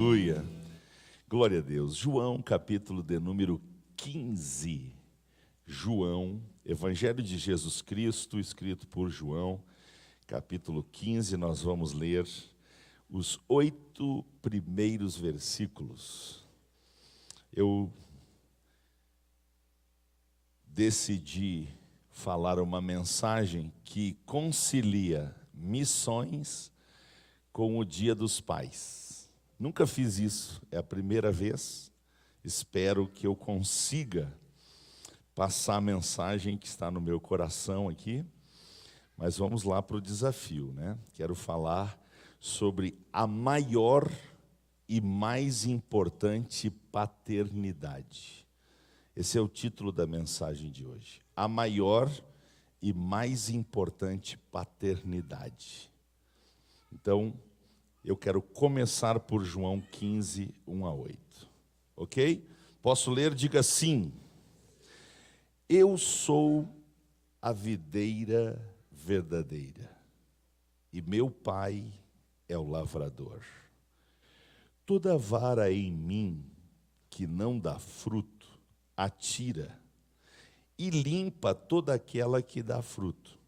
Aleluia. Glória a Deus. João, capítulo de número 15. João, Evangelho de Jesus Cristo, escrito por João, capítulo 15. Nós vamos ler os 8 primeiros versículos. Eu decidi falar uma mensagem que concilia missões com o Dia dos Pais. Nunca fiz isso, é a primeira vez. Espero que eu consiga passar a mensagem que está no meu coração aqui. Mas vamos lá para o desafio, né? Quero falar sobre a maior e mais importante paternidade. Esse é o título da mensagem de hoje. A maior e mais importante paternidade. Então, eu quero começar por João 15, 1 a 8. Ok? Posso ler? Diga sim. Eu sou a videira verdadeira, e meu pai é o lavrador. Toda vara em mim que não dá fruto, atira, e limpa toda aquela que dá fruto,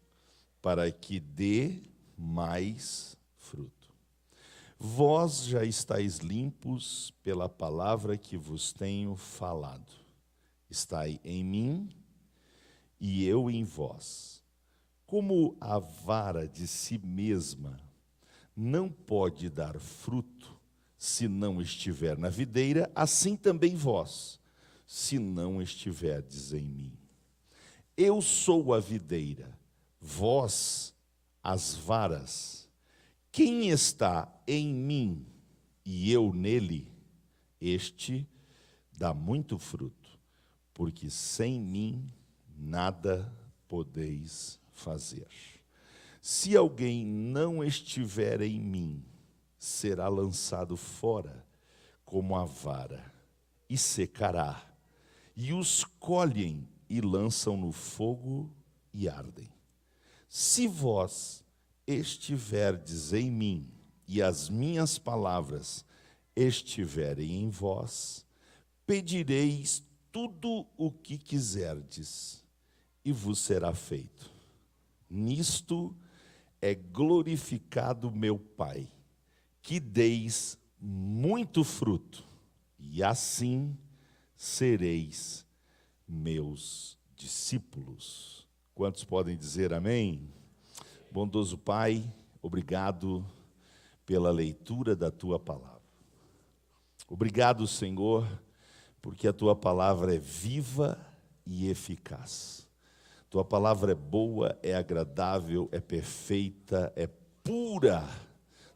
para que dê mais fruto. Vós já estáis limpos pela palavra que vos tenho falado. Estai em mim e eu em vós. Como a vara de si mesma não pode dar fruto se não estiver na videira, assim também vós, se não estiverdes em mim. Eu sou a videira, vós as varas. Quem está em mim e eu nele, este dá muito fruto, porque sem mim nada podeis fazer. Se alguém não estiver em mim, será lançado fora como a vara e secará, e os colhem e lançam no fogo e ardem. Se vós estiverdes em mim e as minhas palavras estiverem em vós, pedireis tudo o que quiserdes e vos será feito. Nisto é glorificado meu Pai, que deis muito fruto, e assim sereis meus discípulos. Quantos podem dizer amém? Bondoso Pai, obrigado pela leitura da Tua palavra. Obrigado, Senhor, porque a Tua palavra é viva e eficaz. Tua palavra é boa, é agradável, é perfeita, é pura.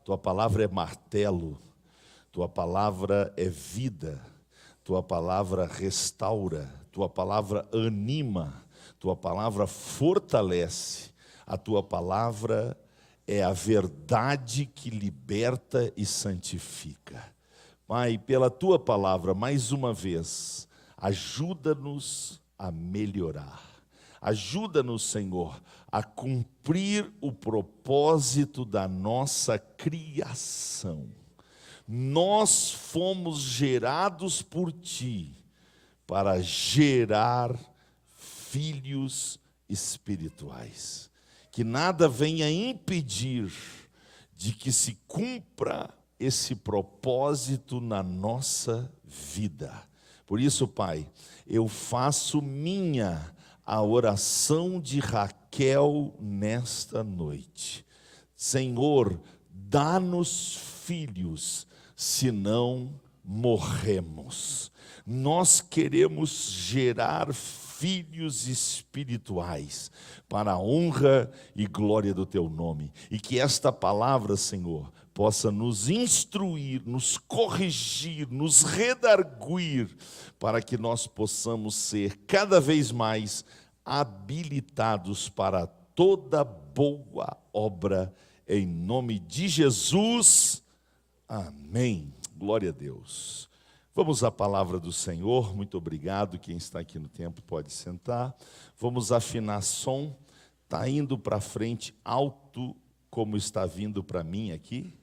Tua palavra é martelo. Tua palavra é vida. Tua palavra restaura. Tua palavra anima. Tua palavra fortalece. A Tua palavra é a verdade que liberta e santifica. Pai, pela Tua palavra, mais uma vez, ajuda-nos a melhorar. Ajuda-nos, Senhor, a cumprir o propósito da nossa criação. Nós fomos gerados por Ti para gerar filhos espirituais. Que nada venha impedir de que se cumpra esse propósito na nossa vida. Por isso, Pai, eu faço minha a oração de Raquel nesta noite. Senhor, dá-nos filhos, senão morremos. Nós queremos gerar filhos espirituais para a honra e glória do Teu nome. E que esta palavra, Senhor, possa nos instruir, nos corrigir, nos redarguir, para que nós possamos ser cada vez mais habilitados para toda boa obra, em nome de Jesus. Amém. Glória a Deus. Vamos à palavra do Senhor. Muito obrigado. Quem está aqui no templo pode sentar. Vamos afinar som. Está indo para frente alto como está vindo para mim aqui?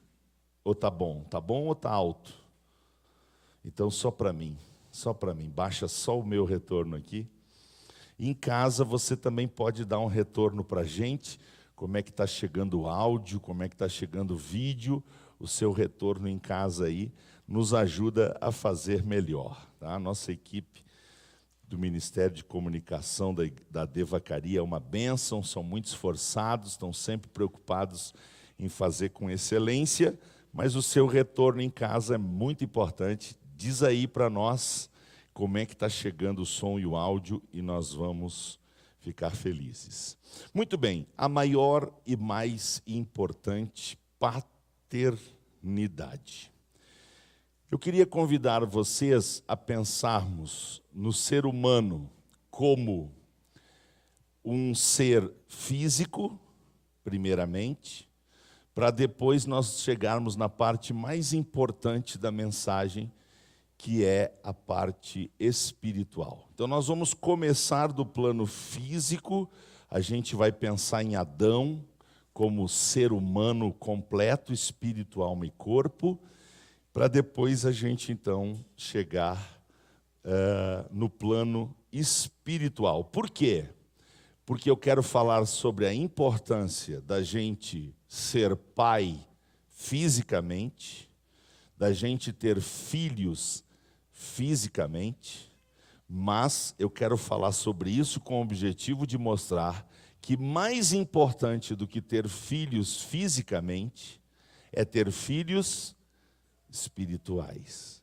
Ou está bom? Está bom ou está alto? Então, só para mim, baixa só o meu retorno aqui. Em casa, você também pode dar um retorno para a gente, como é que está chegando o áudio, como é que está chegando o vídeo, o seu retorno em casa aí nos ajuda a fazer melhor. Tá? A nossa equipe do Ministério de Comunicação da Devacaria é uma bênção, são muito esforçados, estão sempre preocupados em fazer com excelência, mas o seu retorno em casa é muito importante. Diz aí para nós como é que está chegando o som e o áudio e nós vamos ficar felizes. Muito bem, a maior e mais importante paternidade. Eu queria convidar vocês a pensarmos no ser humano como um ser físico, primeiramente, para depois nós chegarmos na parte mais importante da mensagem, que é a parte espiritual. Então nós vamos começar do plano físico, a gente vai pensar em Adão como ser humano completo, espírito, alma e corpo, para depois a gente então chegar no plano espiritual. Por quê? Porque eu quero falar sobre a importância da gente ser pai fisicamente, da gente ter filhos fisicamente, mas eu quero falar sobre isso com o objetivo de mostrar que mais importante do que ter filhos fisicamente é ter filhos espirituais,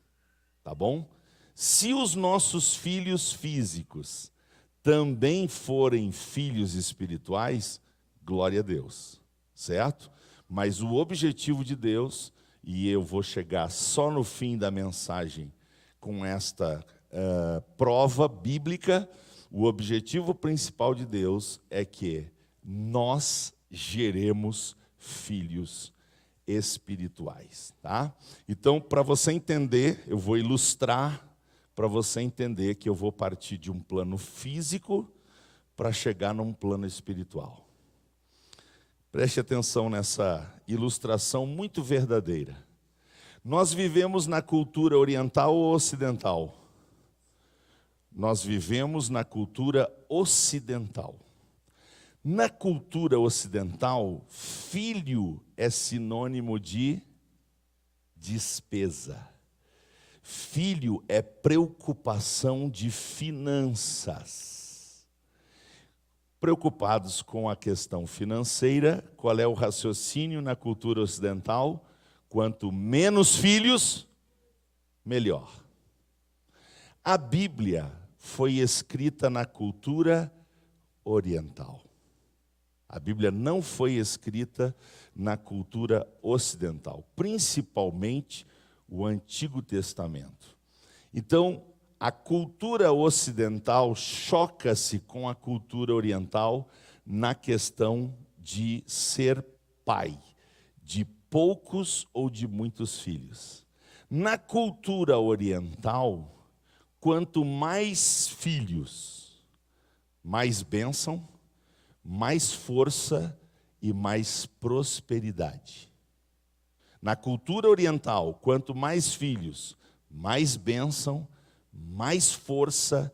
tá bom? Se os nossos filhos físicos também forem filhos espirituais, glória a Deus, certo? Mas o objetivo de Deus, e eu vou chegar só no fim da mensagem com esta prova bíblica, o objetivo principal de Deus é que nós geremos filhos espirituais, tá? Então, para você entender, eu vou ilustrar para você entender que eu vou partir de um plano físico para chegar num plano espiritual. Preste atenção nessa ilustração muito verdadeira. Nós vivemos na cultura oriental ou ocidental? Nós vivemos na cultura ocidental. Na cultura ocidental, filho é sinônimo de despesa. Filho é preocupação de finanças. Preocupados com a questão financeira, qual é o raciocínio na cultura ocidental? Quanto menos filhos, melhor. A Bíblia foi escrita na cultura oriental. A Bíblia não foi escrita na cultura ocidental, principalmente o Antigo Testamento. Então, a cultura ocidental choca-se com a cultura oriental na questão de ser pai, de poucos ou de muitos filhos. Na cultura oriental, quanto mais filhos, mais bênção, mais força e mais prosperidade. Na cultura oriental, quanto mais filhos, mais bênção, mais força,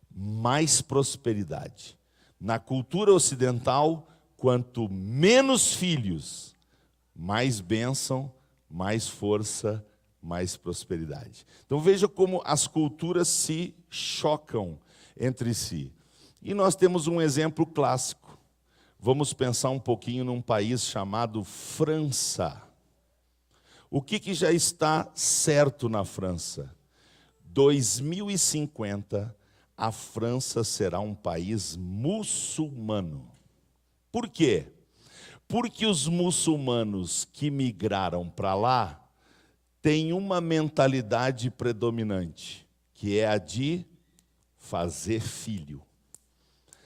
mais prosperidade. Na cultura ocidental, quanto menos filhos, mais bênção, mais força, mais prosperidade. Então veja como as culturas se chocam entre si. E nós temos um exemplo clássico. Vamos pensar um pouquinho num país chamado França. O que já está certo na França? 2050, a França será um país muçulmano. Por quê? Porque os muçulmanos que migraram para lá têm uma mentalidade predominante, que é a de fazer filho.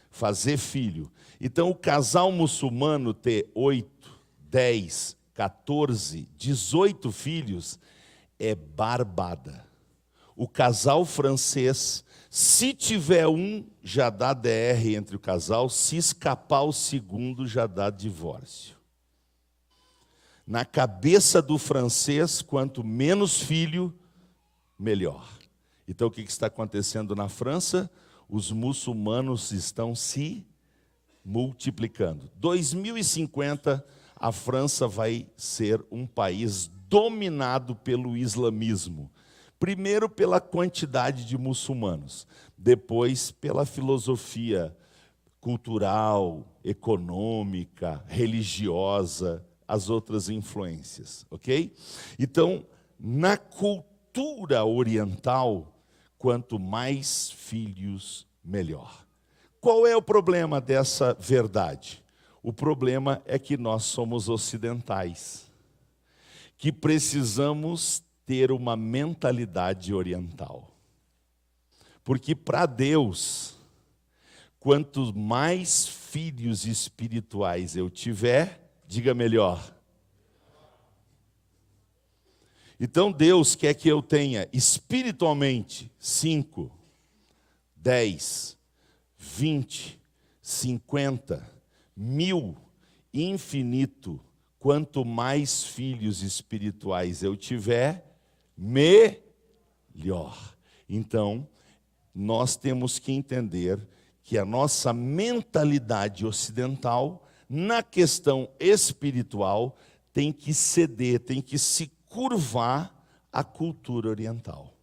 Fazer filho. Então, o casal muçulmano ter 8, 10, 14, 18 filhos é barbada. O casal francês, se tiver um, já dá DR entre o casal, se escapar o segundo, já dá divórcio. Na cabeça do francês, quanto menos filho, melhor. Então, o que está acontecendo na França? Os muçulmanos estão se multiplicando. 2050, a França vai ser um país dominado pelo islamismo. Primeiro pela quantidade de muçulmanos, depois pela filosofia cultural, econômica, religiosa, as outras influências, ok? Então, na cultura oriental, quanto mais filhos, melhor. Qual é o problema dessa verdade? O problema é que nós somos ocidentais, que precisamos ter uma mentalidade oriental. Porque para Deus, quanto mais filhos espirituais eu tiver, diga melhor. Então Deus quer que eu tenha espiritualmente 5, 10, 20, 50, 1000, infinito. Quanto mais filhos espirituais eu tiver, melhor. Então, nós temos que entender que a nossa mentalidade ocidental, na questão espiritual, tem que ceder, tem que se curvar à cultura oriental.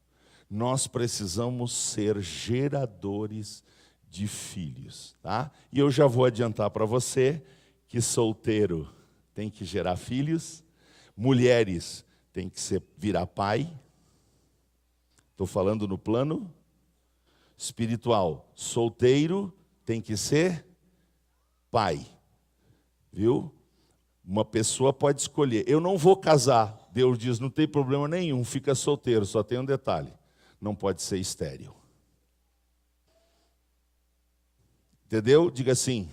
Nós precisamos ser geradores de filhos, tá? E eu já vou adiantar para você que solteiro tem que gerar filhos, mulheres tem que virar pai. Estou falando no plano espiritual. Solteiro tem que ser pai, viu? Uma pessoa pode escolher, eu não vou casar. Deus diz, não tem problema nenhum, fica solteiro, só tem um detalhe, não pode ser estéril. Entendeu? Diga assim,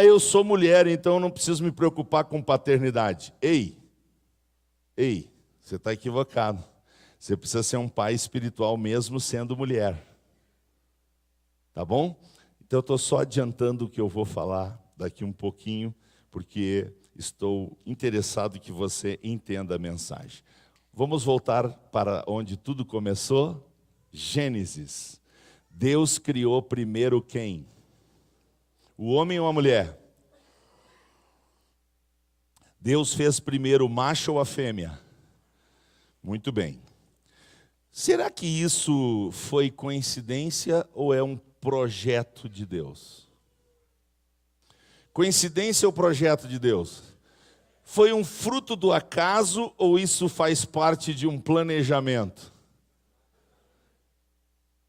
eu sou mulher, então eu não preciso me preocupar com paternidade. Ei, você está equivocado. Você precisa ser um pai espiritual mesmo sendo mulher. Tá bom? Então eu estou só adiantando o que eu vou falar daqui um pouquinho, porque estou interessado que você entenda a mensagem. Vamos voltar para onde tudo começou? Gênesis. Deus criou primeiro quem? O homem ou a mulher? Deus fez primeiro o macho ou a fêmea? Muito bem. Será que isso foi coincidência ou é um projeto de Deus? Coincidência ou projeto de Deus? Foi um fruto do acaso ou isso faz parte de um planejamento?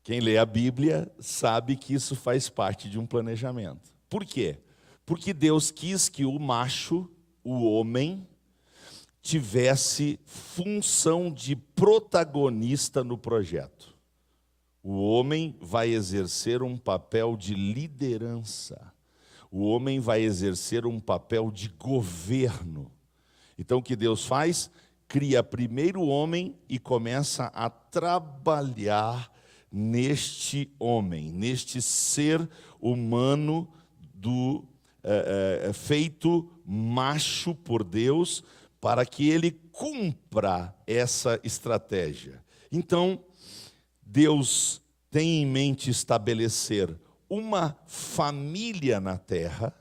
Quem lê a Bíblia sabe que isso faz parte de um planejamento. Por quê? Porque Deus quis que o macho, o homem, tivesse função de protagonista no projeto. O homem vai exercer um papel de liderança. O homem vai exercer um papel de governo. Então o que Deus faz? Cria primeiro o homem e começa a trabalhar neste homem, neste ser humano feito macho por Deus, para que ele cumpra essa estratégia. Então, Deus tem em mente estabelecer uma família na terra,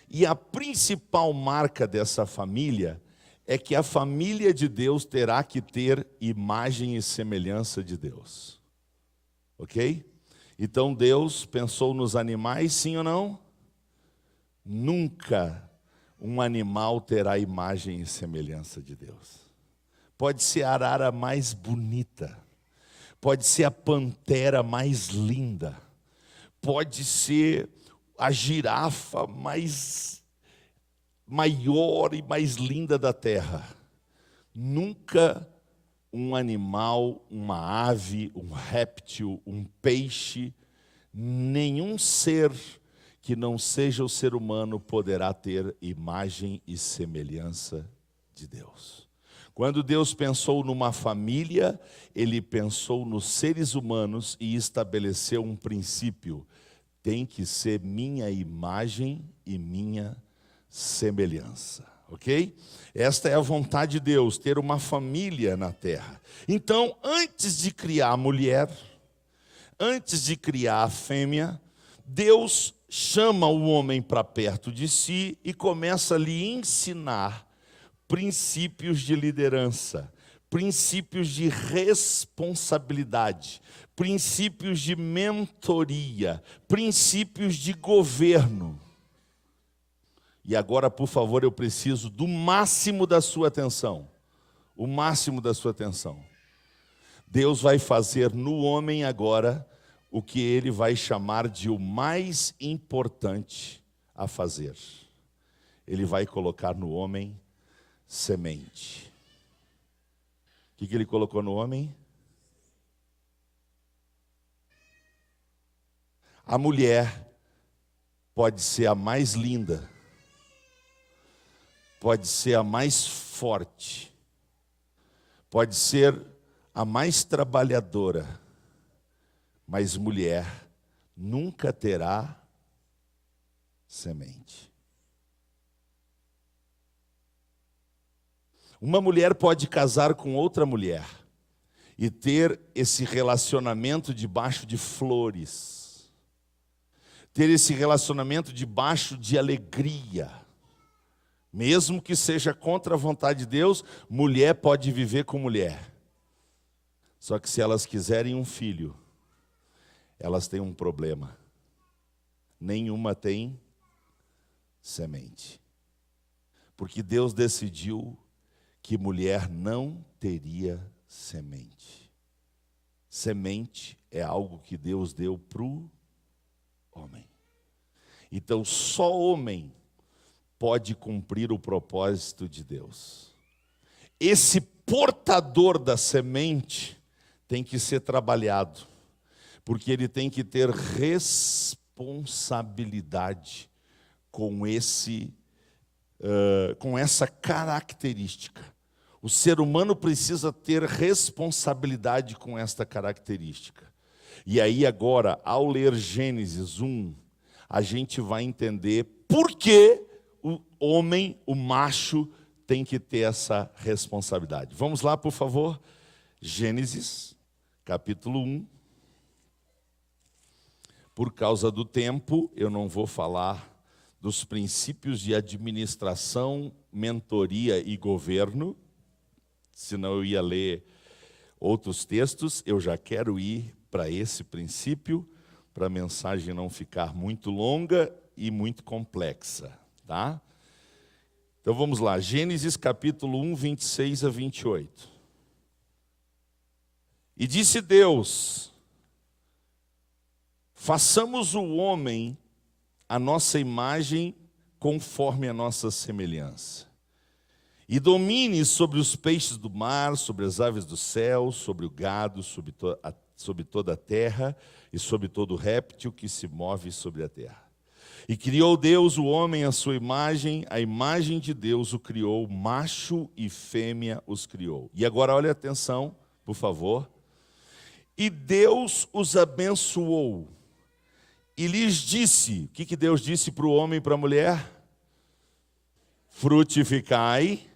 e a principal marca dessa família é que a família de Deus terá que ter imagem e semelhança de Deus. Ok? Então Deus pensou nos animais, sim ou não? Nunca um animal terá imagem e semelhança de Deus. Pode ser a arara mais bonita, pode ser a pantera mais linda, pode ser a girafa maior e mais linda da terra. Nunca um animal, uma ave, um réptil, um peixe, nenhum ser que não seja o ser humano poderá ter imagem e semelhança de Deus. Quando Deus pensou numa família, Ele pensou nos seres humanos e estabeleceu um princípio: tem que ser minha imagem e minha semelhança, ok? Esta é a vontade de Deus, ter uma família na terra. Então, antes de criar a mulher, antes de criar a fêmea, Deus chama o homem para perto de si e começa a lhe ensinar princípios de liderança, princípios de responsabilidade, princípios de mentoria, princípios de governo. E agora, por favor, eu preciso do máximo da sua atenção. O máximo da sua atenção. Deus vai fazer no homem agora o que ele vai chamar de o mais importante a fazer. Ele vai colocar no homem semente. O que ele colocou no homem? A mulher pode ser a mais linda, pode ser a mais forte, pode ser a mais trabalhadora, mas mulher nunca terá semente. Uma mulher pode casar com outra mulher e ter esse relacionamento debaixo de flores, ter esse relacionamento debaixo de alegria. Mesmo que seja contra a vontade de Deus, mulher pode viver com mulher. Só que se elas quiserem um filho, elas têm um problema. Nenhuma tem semente. Porque Deus decidiu que mulher não teria semente. Semente é algo que Deus deu para o homem. Então só homem pode cumprir o propósito de Deus. Esse portador da semente tem que ser trabalhado, porque ele tem que ter responsabilidade com essa característica. O ser humano precisa ter responsabilidade com esta característica. E aí agora, ao ler Gênesis 1, a gente vai entender por que o homem, o macho, tem que ter essa responsabilidade. Vamos lá, por favor. Gênesis, capítulo 1. Por causa do tempo, eu não vou falar dos princípios de administração, mentoria e governo, senão eu ia ler outros textos. Eu já quero ir para esse princípio, para a mensagem não ficar muito longa e muito complexa. Tá? Então vamos lá, Gênesis capítulo 1, 26 a 28. E disse Deus: façamos o homem a nossa imagem conforme a nossa semelhança. E domine sobre os peixes do mar, sobre as aves do céu, sobre o gado, sobre toda a terra e sobre todo réptil que se move sobre a terra. E criou Deus o homem à sua imagem, a imagem de Deus o criou, macho e fêmea os criou. E agora olha atenção, por favor. E Deus os abençoou e lhes disse, o que Deus disse para o homem e para a mulher? Frutificai,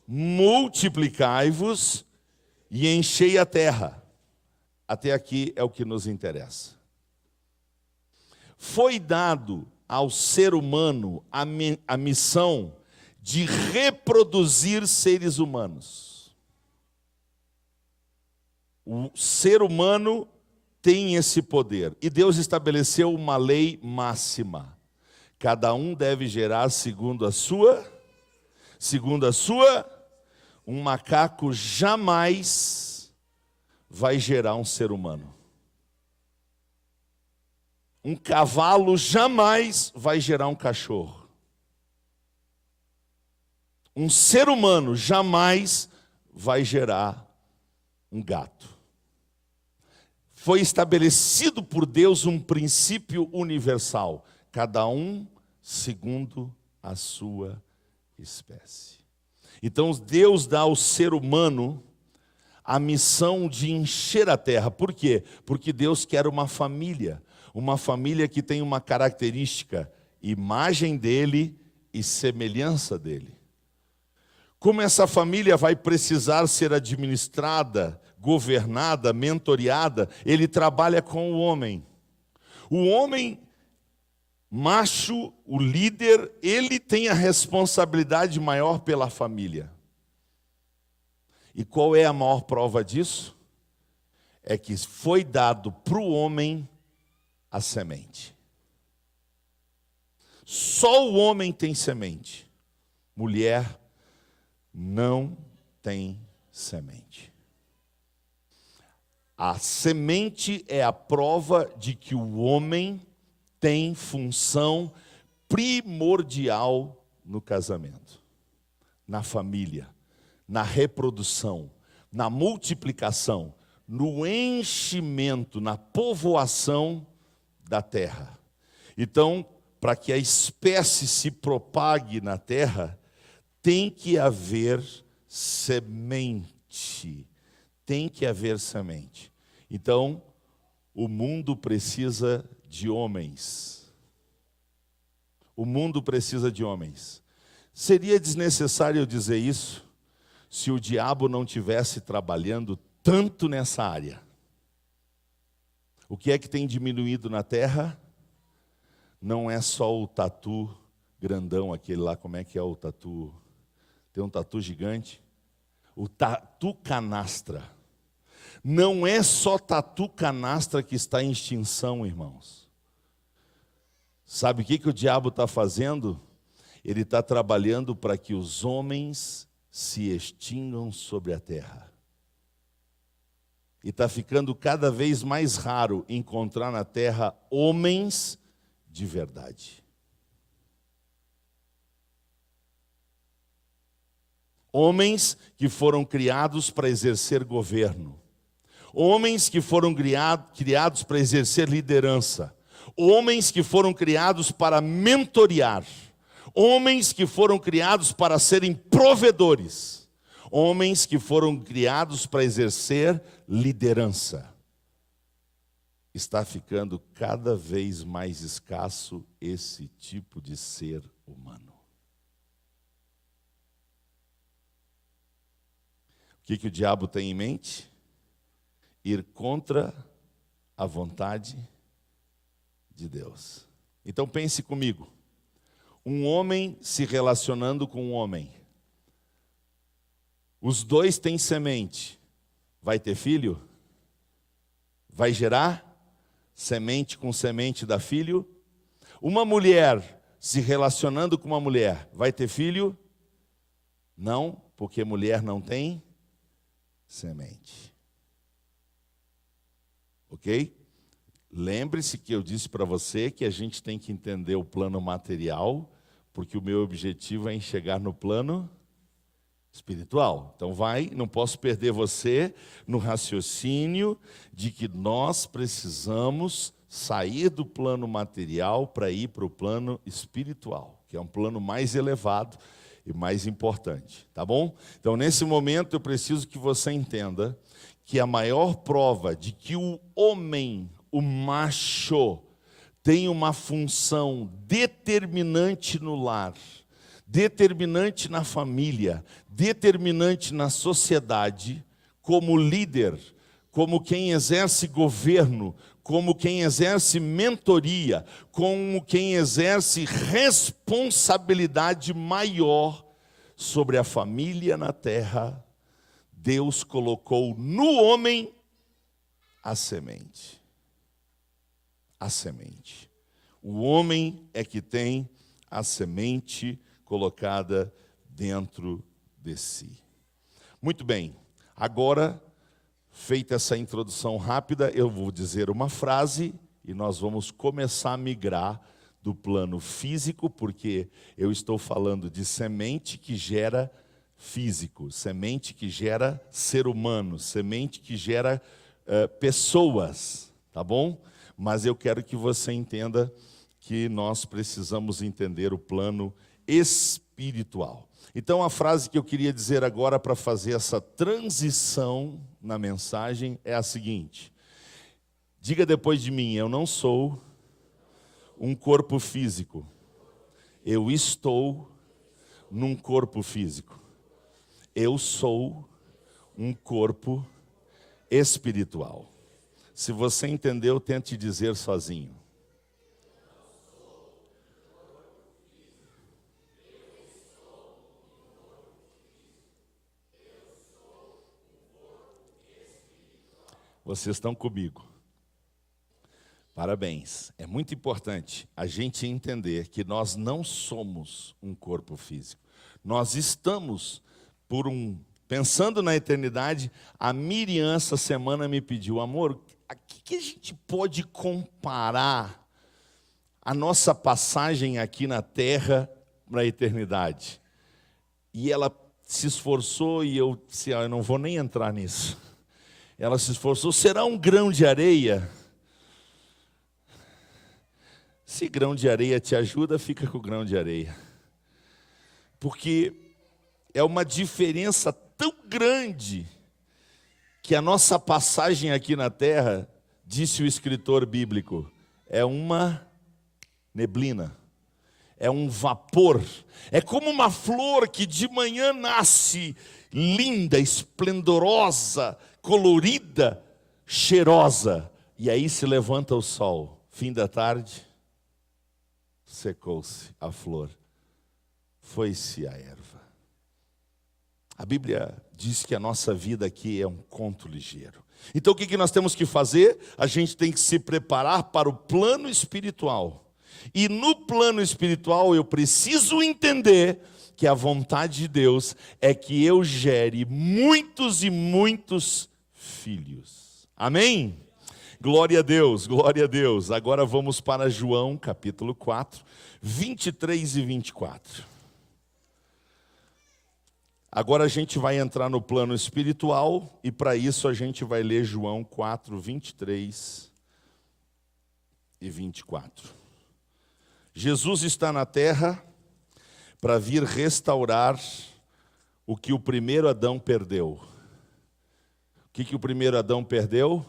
multiplicai-vos e enchei a terra. Até aqui é o que nos interessa. Foi dado ao ser humano a missão de reproduzir seres humanos. O ser humano tem esse poder. E Deus estabeleceu uma lei máxima. Cada um deve gerar segundo a sua, um macaco jamais vai gerar um ser humano. Um cavalo jamais vai gerar um cachorro. Um ser humano jamais vai gerar um gato. Foi estabelecido por Deus um princípio universal. Cada um segundo a sua espécie. Então Deus dá ao ser humano a missão de encher a terra. Por quê? Porque Deus quer uma família que tem uma característica, imagem dele e semelhança dele. Como essa família vai precisar ser administrada, governada, mentoreada, ele trabalha com o homem. O homem macho, o líder, ele tem a responsabilidade maior pela família. E qual é a maior prova disso? É que foi dado para o homem a semente. Só o homem tem semente. Mulher não tem semente. A semente é a prova de que o homem tem função primordial no casamento, na família, na reprodução, na multiplicação, no enchimento, na povoação da terra. Então, para que a espécie se propague na terra, tem que haver semente. Tem que haver semente. Então, o mundo precisa de homens. O mundo precisa de homens. Seria desnecessário eu dizer isso se o diabo não estivesse trabalhando tanto nessa área. O que é que tem diminuído na terra? Não é só o tatu grandão, aquele lá, como é que é o tatu? Tem um tatu gigante. O tatu canastra. Não é só tatu canastra que está em extinção, irmãos. Sabe o que o diabo está fazendo? Ele está trabalhando para que os homens se extingam sobre a terra. E está ficando cada vez mais raro encontrar na terra homens de verdade. Homens que foram criados para exercer governo. Homens que foram criados para exercer liderança. Homens que foram criados para mentorear. Homens que foram criados para serem provedores. Homens que foram criados para exercer liderança. Está ficando cada vez mais escasso esse tipo de ser humano. O que o diabo tem em mente? Ir contra a vontade de Deus. Então pense comigo. Um homem se relacionando com um homem. Os dois têm semente. Vai ter filho? Vai gerar? Semente com semente dá filho? Uma mulher se relacionando com uma mulher, vai ter filho? Não, porque mulher não tem semente. Ok? Lembre-se que eu disse para você que a gente tem que entender o plano material, porque o meu objetivo é chegar no plano espiritual. Então não posso perder você no raciocínio de que nós precisamos sair do plano material para ir para o plano espiritual, que é um plano mais elevado e mais importante, tá bom? Então, nesse momento, eu preciso que você entenda que a maior prova de que o homem, o macho, tem uma função determinante no lar, determinante na família, determinante na sociedade, como líder, como quem exerce governo, como quem exerce mentoria, como quem exerce responsabilidade maior sobre a família na terra, Deus colocou no homem a semente. A semente. O homem é que tem a semente colocada dentro de si. Muito bem, agora, feita essa introdução rápida, eu vou dizer uma frase e nós vamos começar a migrar do plano físico, porque eu estou falando de semente que gera físico, semente que gera ser humano, semente que gera pessoas, tá bom? Mas eu quero que você entenda que nós precisamos entender o plano espiritual. Então a frase que eu queria dizer agora para fazer essa transição na mensagem é a seguinte: diga depois de mim, eu não sou um corpo físico, eu estou num corpo físico. Eu sou um corpo espiritual. Se você entendeu, tente dizer sozinho. Vocês estão comigo. Parabéns. É muito importante a gente entender que nós não somos um corpo físico. Nós estamos pensando na eternidade. A Miriam essa semana me pediu, amor, a que a gente pode comparar a nossa passagem aqui na terra para a eternidade? E ela se esforçou e eu disse, eu não vou nem entrar nisso. Ela se esforçou, será um grão de areia? Se grão de areia te ajuda, fica com o grão de areia. Porque é uma diferença tão grande que a nossa passagem aqui na terra, disse o escritor bíblico, é uma neblina, é um vapor, é como uma flor que de manhã nasce linda, esplendorosa, colorida, cheirosa, e aí se levanta o sol, fim da tarde, secou-se a flor, foi-se a erva. A Bíblia diz que a nossa vida aqui é um conto ligeiro. Então o que nós temos que fazer? A gente tem que se preparar para o plano espiritual. E no plano espiritual eu preciso entender que a vontade de Deus é que eu gere muitos e muitos filhos. Amém? Glória a Deus, glória a Deus. Agora vamos para João, capítulo 4, 23 e 24. Agora a gente vai entrar no plano espiritual e para isso a gente vai ler João 4, 23 e 24. Jesus está na terra para vir restaurar o que o primeiro Adão perdeu. O que o primeiro Adão perdeu?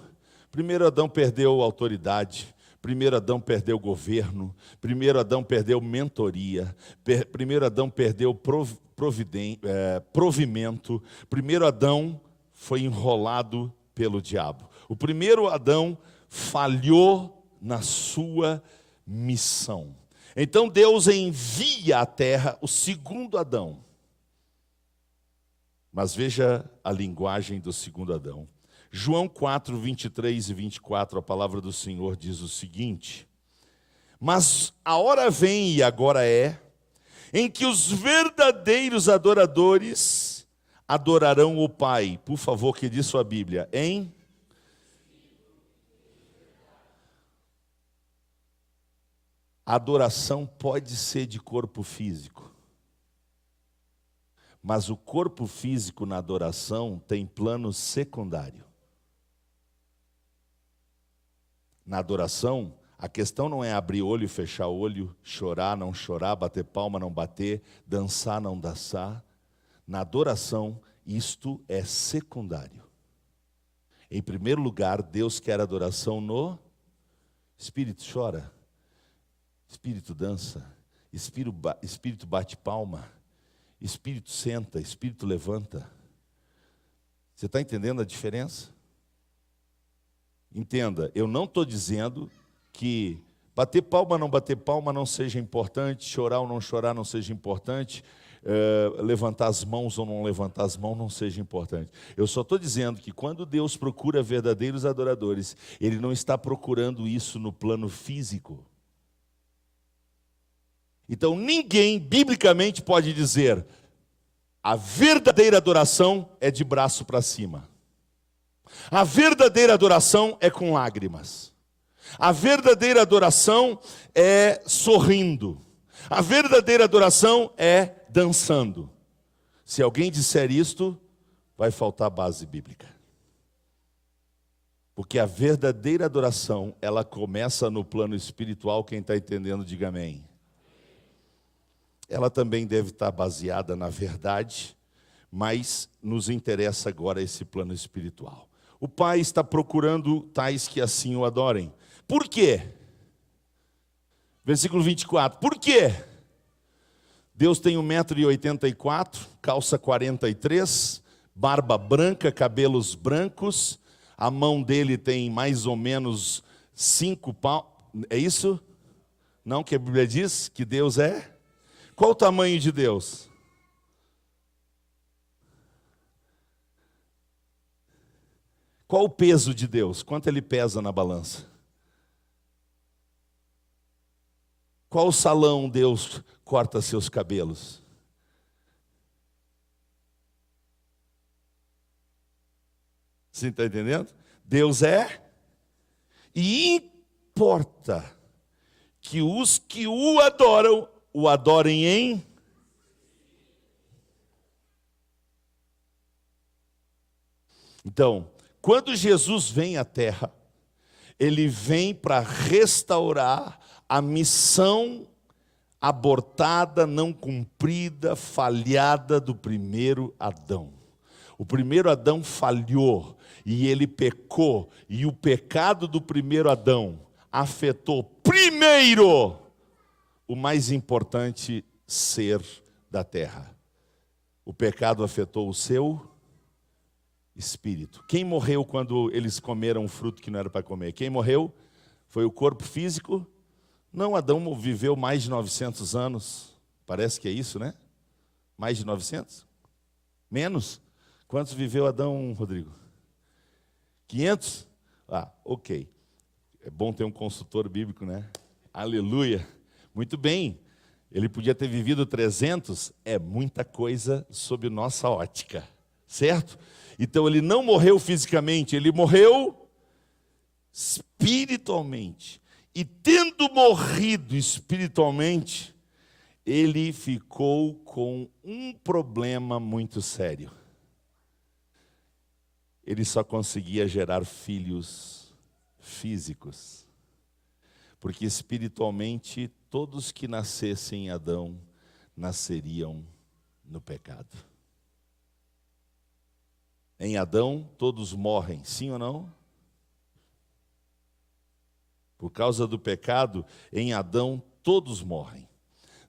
Primeiro Adão perdeu autoridade, primeiro Adão perdeu governo, primeiro Adão perdeu mentoria, primeiro Adão perdeu provimento, primeiro Adão foi enrolado pelo diabo. O primeiro Adão falhou na sua missão. Então Deus envia à terra o segundo Adão. Mas veja a linguagem do segundo Adão. João 4, 23 e 24, a palavra do Senhor diz o seguinte: mas a hora vem, e agora é, em que os verdadeiros adoradores adorarão o Pai. Por favor, que diz sua Bíblia, em? A adoração pode ser de corpo físico. Mas o corpo físico na adoração tem plano secundário. Na adoração, a questão não é abrir olho e fechar olho, chorar, não chorar, bater palma, não bater, dançar, não dançar. Na adoração, isto é secundário. Em primeiro lugar, Deus quer adoração no Espírito chora, Espírito dança, Espírito bate palma, Espírito senta, Espírito levanta. Você está entendendo a diferença? Entenda, eu não estou dizendo que bater palma não seja importante, chorar ou não chorar não seja importante, levantar as mãos ou não levantar as mãos não seja importante. Eu só estou dizendo que quando Deus procura verdadeiros adoradores, Ele não está procurando isso no plano físico. Então ninguém, biblicamente, pode dizer a verdadeira adoração é de braço para cima. A verdadeira adoração é com lágrimas. A verdadeira adoração é sorrindo. A verdadeira adoração é dançando. Se alguém disser isto, vai faltar base bíblica. Porque a verdadeira adoração, ela começa no plano espiritual. Quem está entendendo, diga amém. Ela também deve estar baseada na verdade, mas nos interessa agora esse plano espiritual. O Pai está procurando tais que assim o adorem. Por quê? Versículo 24. Por quê? Deus tem 1,84 m, calça 43, barba branca, cabelos brancos. A mão dele tem mais ou menos 5 palmos. É isso? Não que a Bíblia diz que Deus é? Qual o tamanho de Deus? Qual o peso de Deus? Quanto ele pesa na balança? Qual salão Deus corta seus cabelos? Você está entendendo? Deus é, e importa que os que o adorem em. Então, quando Jesus vem à terra, ele vem para restaurar a missão abortada, não cumprida, falhada do primeiro Adão. O primeiro Adão falhou e ele pecou, e o pecado do primeiro Adão afetou primeiro o mais importante ser da terra. O pecado afetou o seu espírito. Quem morreu quando eles comeram um fruto que não era para comer? Quem morreu? Foi o corpo físico? Não, Adão viveu mais de 900 anos. Parece que é isso, né? Mais de 900? Menos? Quantos viveu Adão, Rodrigo? 500? Ah, ok. É bom ter um consultor bíblico, né? Aleluia. Muito bem. Ele podia ter vivido 300, é muita coisa sob nossa ótica, certo? Então ele não morreu fisicamente, ele morreu espiritualmente. E tendo morrido espiritualmente, ele ficou com um problema muito sério. Ele só conseguia gerar filhos físicos. Porque espiritualmente, todos que nascessem em Adão, nasceriam no pecado. Em Adão, todos morrem, sim ou não? Por causa do pecado, em Adão, todos morrem.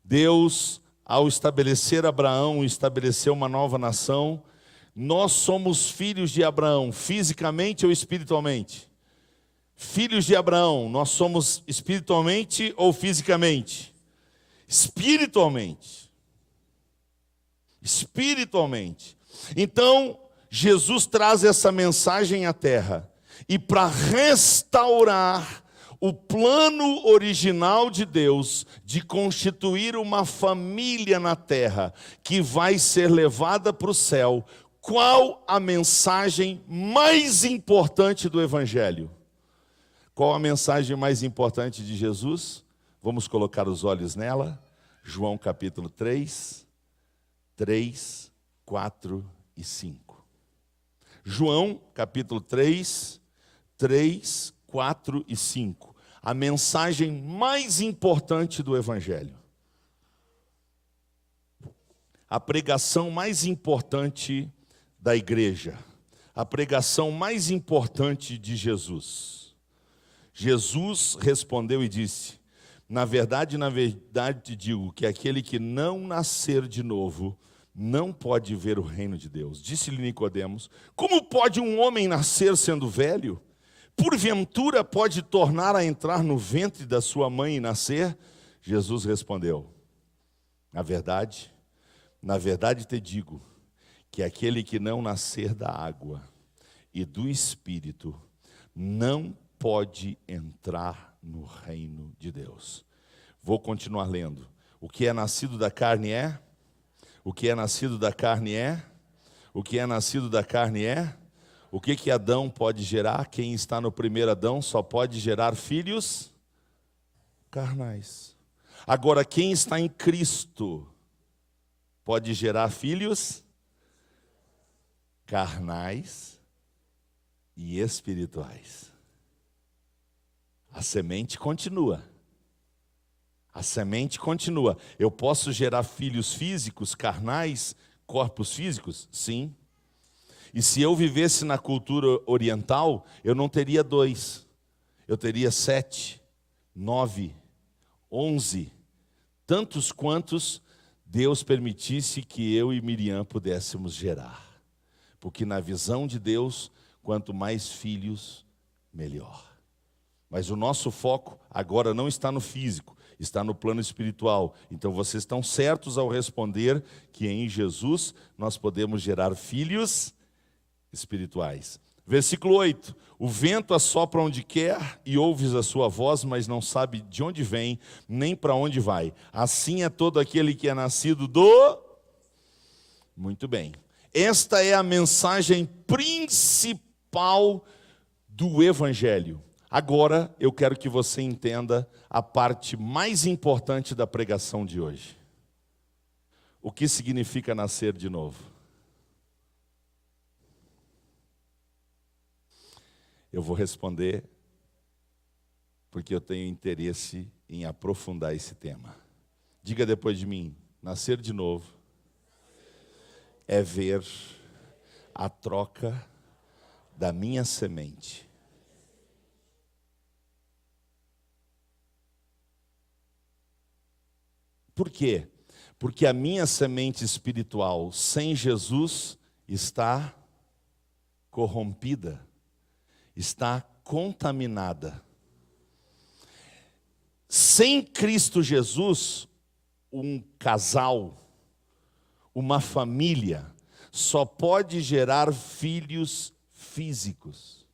Deus, ao estabelecer Abraão, estabeleceu uma nova nação. Nós somos filhos de Abraão, fisicamente ou espiritualmente? Filhos de Abraão, nós somos espiritualmente ou fisicamente? Espiritualmente. Espiritualmente. Então, Jesus traz essa mensagem à terra. E para restaurar o plano original de Deus de constituir uma família na terra que vai ser levada para o céu, qual a mensagem mais importante do Evangelho? Qual a mensagem mais importante de Jesus? Vamos colocar os olhos nela. João capítulo 3, 3, 4 e 5. João capítulo 3, 3, 4 e 5. A mensagem mais importante do Evangelho. A pregação mais importante da igreja. A pregação mais importante de Jesus. Jesus respondeu e disse: na verdade te digo que aquele que não nascer de novo não pode ver o reino de Deus. Disse-lhe Nicodemos: como pode um homem nascer sendo velho? Porventura pode tornar a entrar no ventre da sua mãe e nascer? Jesus respondeu: na verdade te digo que aquele que não nascer da água e do Espírito não pode entrar no reino de Deus. Vou continuar lendo. O que é nascido da carne é? O que é nascido da carne é? O que é nascido da carne é? O que Adão pode gerar? Quem está no primeiro Adão só pode gerar filhos carnais. Agora, quem está em Cristo pode gerar filhos carnais e espirituais. A semente continua. A semente continua. Eu posso gerar filhos físicos, carnais, corpos físicos? Sim. E se eu vivesse na cultura oriental, eu não teria 2. Eu teria 7, 9, 11. Tantos quantos Deus permitisse que eu e Miriam pudéssemos gerar. Porque na visão de Deus, quanto mais filhos, melhor. Mas o nosso foco agora não está no físico, está no plano espiritual. Então vocês estão certos ao responder que em Jesus nós podemos gerar filhos espirituais. Versículo 8: o vento assopra onde quer e ouves a sua voz, mas não sabe de onde vem, nem para onde vai. Assim é todo aquele que é nascido do... Muito bem. Esta é a mensagem principal do Evangelho. Agora eu quero que você entenda a parte mais importante da pregação de hoje. O que significa nascer de novo? Eu vou responder porque eu tenho interesse em aprofundar esse tema. Diga depois de mim: nascer de novo é ver a troca da minha semente. Por quê? Porque a minha semente espiritual sem Jesus está corrompida, está contaminada. Sem Cristo Jesus, um casal, uma família, só pode gerar filhos físicos.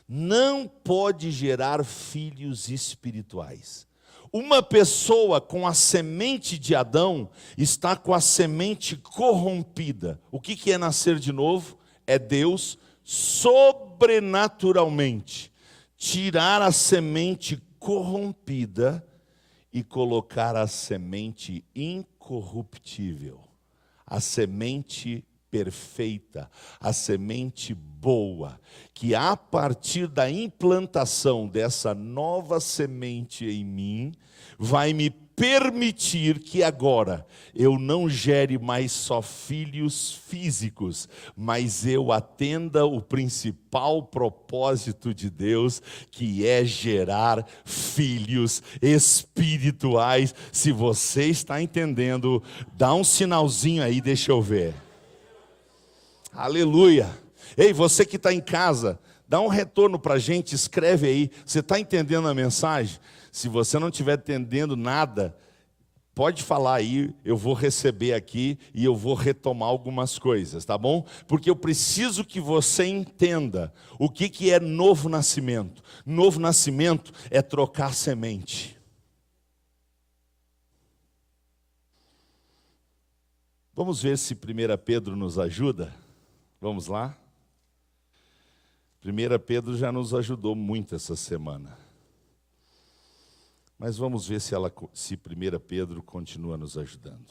Não pode gerar filhos espirituais. Uma pessoa com a semente de Adão está com a semente corrompida. O que é nascer de novo? É Deus sobrenaturalmente tirar a semente corrompida e colocar a semente incorruptível, a semente perfeita, a semente boa, que a partir da implantação dessa nova semente em mim, vai me permitir que agora eu não gere mais só filhos físicos, mas eu atenda o principal propósito de Deus, que é gerar filhos espirituais. Se você está entendendo, dá um sinalzinho aí, deixa eu ver. Aleluia. Ei, você que está em casa, dá um retorno para a gente, escreve aí. Você está entendendo a mensagem? Se você não estiver entendendo nada, pode falar aí, eu vou receber aqui e eu vou retomar algumas coisas, tá bom? Porque eu preciso que você entenda o que é novo nascimento. Novo nascimento é trocar semente. Vamos ver se 1 Pedro nos ajuda? Vamos lá? 1 Pedro já nos ajudou muito essa semana. Mas vamos ver se 1 Pedro continua nos ajudando.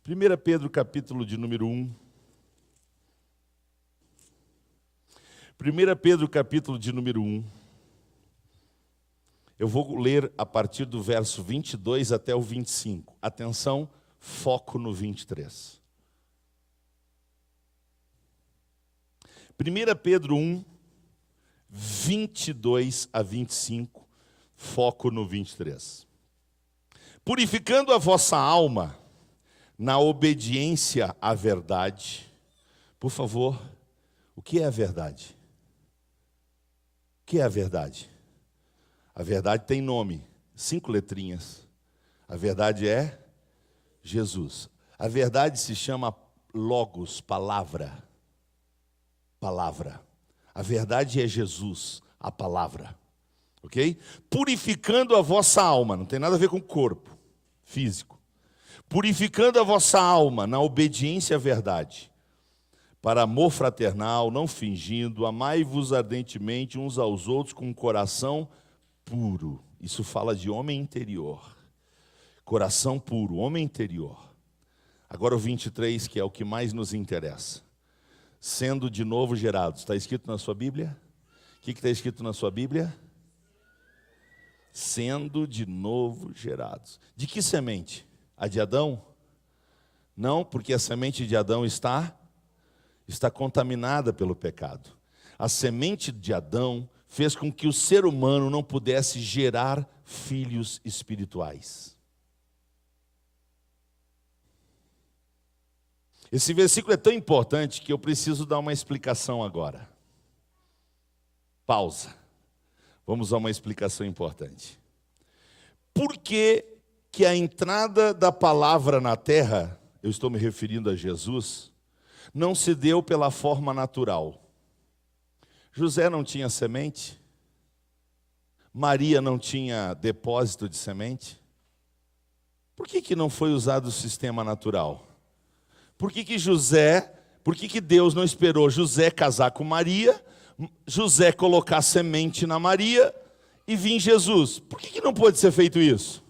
1 Pedro, capítulo de número 1. 1 Pedro, capítulo de número 1. Eu vou ler a partir do verso 22 até o 25. Atenção, foco no 23. 1 Pedro 1, 22 a 25. Foco no 23. Purificando a vossa alma na obediência à verdade. Por favor, o que é a verdade? O que é a verdade? A verdade tem nome, 5 letrinhas. A verdade é Jesus. A verdade se chama Logos, palavra. Palavra. A verdade é Jesus, a palavra. Ok? Purificando a vossa alma, não tem nada a ver com o corpo físico. Purificando a vossa alma na obediência à verdade, para amor fraternal, não fingindo, amai-vos ardentemente uns aos outros com um coração puro. Isso fala de homem interior. Coração puro, homem interior. Agora o 23, que é o que mais nos interessa. Sendo de novo gerados. Está escrito na sua Bíblia? O que está escrito na sua Bíblia? Sendo de novo gerados. De que semente? A de Adão? Não, porque a semente de Adão está contaminada pelo pecado. A semente de Adão fez com que o ser humano não pudesse gerar filhos espirituais. Esse versículo é tão importante que eu preciso dar uma explicação agora. Pausa. Vamos a uma explicação importante. Por que que a entrada da palavra na terra, eu estou me referindo a Jesus, não se deu pela forma natural? José não tinha semente? Maria não tinha depósito de semente? Por que que não foi usado o sistema natural? Por que que Deus não esperou José casar com Maria, José colocar semente na Maria e vir Jesus? Por que que não pôde ser feito isso?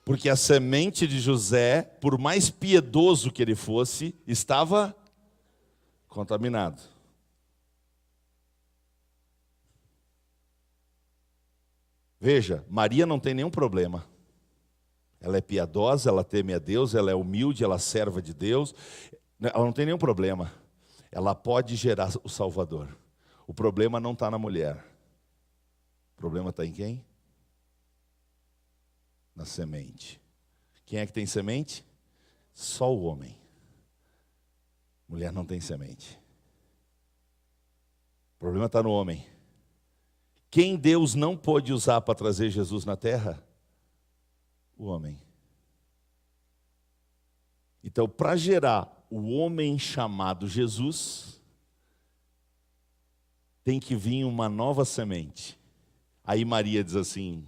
Porque a semente de José, por mais piedoso que ele fosse, estava contaminado. Veja, Maria não tem nenhum problema. Ela é piedosa, ela teme a Deus, ela é humilde, ela é serva de Deus. Ela não tem nenhum problema. Ela pode gerar o Salvador. O problema não está na mulher. O problema está em quem? Na semente. Quem é que tem semente? Só o homem. Mulher não tem semente. O problema está no homem. Quem Deus não pôde usar para trazer Jesus na terra? O homem. Então, para gerar o homem chamado Jesus, tem que vir uma nova semente. Aí Maria diz assim: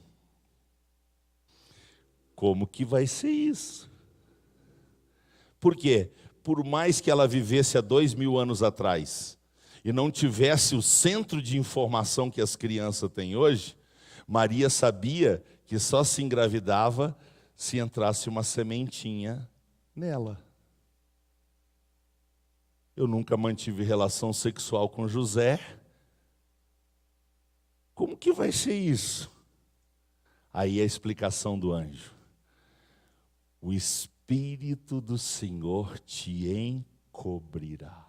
como que vai ser isso? Por quê? Por mais que ela vivesse há 2000 anos atrás e não tivesse o centro de informação que as crianças têm hoje, Maria sabia que só se engravidava se entrasse uma sementinha nela. Eu nunca mantive relação sexual com José. Como que vai ser isso? Aí a explicação do anjo: o Espírito do Senhor te encobrirá.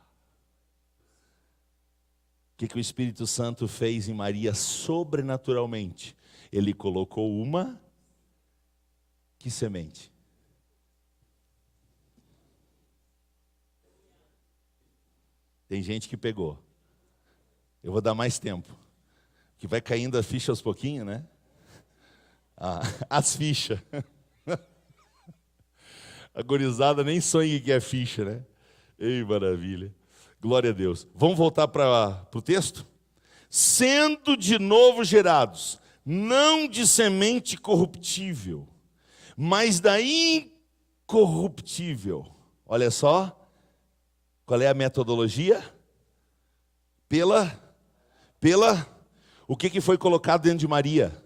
O que o Espírito Santo fez em Maria sobrenaturalmente? Ele colocou uma... Que semente? Tem gente que pegou. Eu vou dar mais tempo. Que vai caindo a ficha aos pouquinhos, né? As fichas. A gurizada nem sonha que é ficha, né? Ei, maravilha. Glória a Deus. Vamos voltar para o texto? Sendo de novo gerados, não de semente corruptível, mas da incorruptível. Olha só. Qual é a metodologia? O que foi colocado dentro de Maria?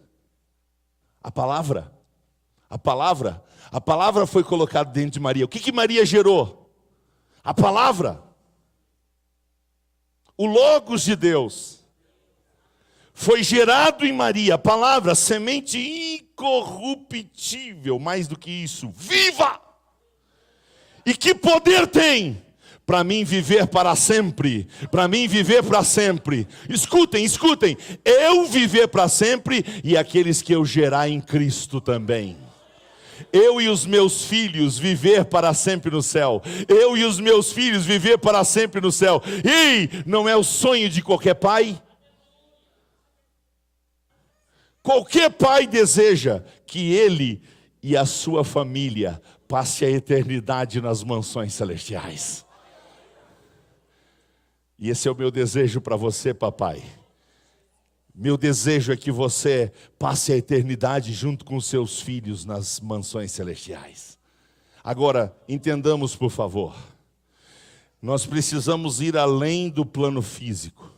A palavra. A palavra foi colocada dentro de Maria. O que Maria gerou? A palavra. O Logos de Deus foi gerado em Maria. A palavra, a semente incorruptível. Mais do que isso, viva! E que poder tem? Para mim viver para sempre. Para mim viver para sempre. Escutem. Eu viver para sempre e aqueles que eu gerar em Cristo também. Eu e os meus filhos viver para sempre no céu. Eu e os meus filhos viver para sempre no céu. E não é o sonho de qualquer pai? Qualquer pai deseja que ele e a sua família passe a eternidade nas mansões celestiais. E esse é o meu desejo para você, papai. Meu desejo é que você passe a eternidade junto com os seus filhos nas mansões celestiais. Agora, entendamos, por favor. Nós precisamos ir além do plano físico.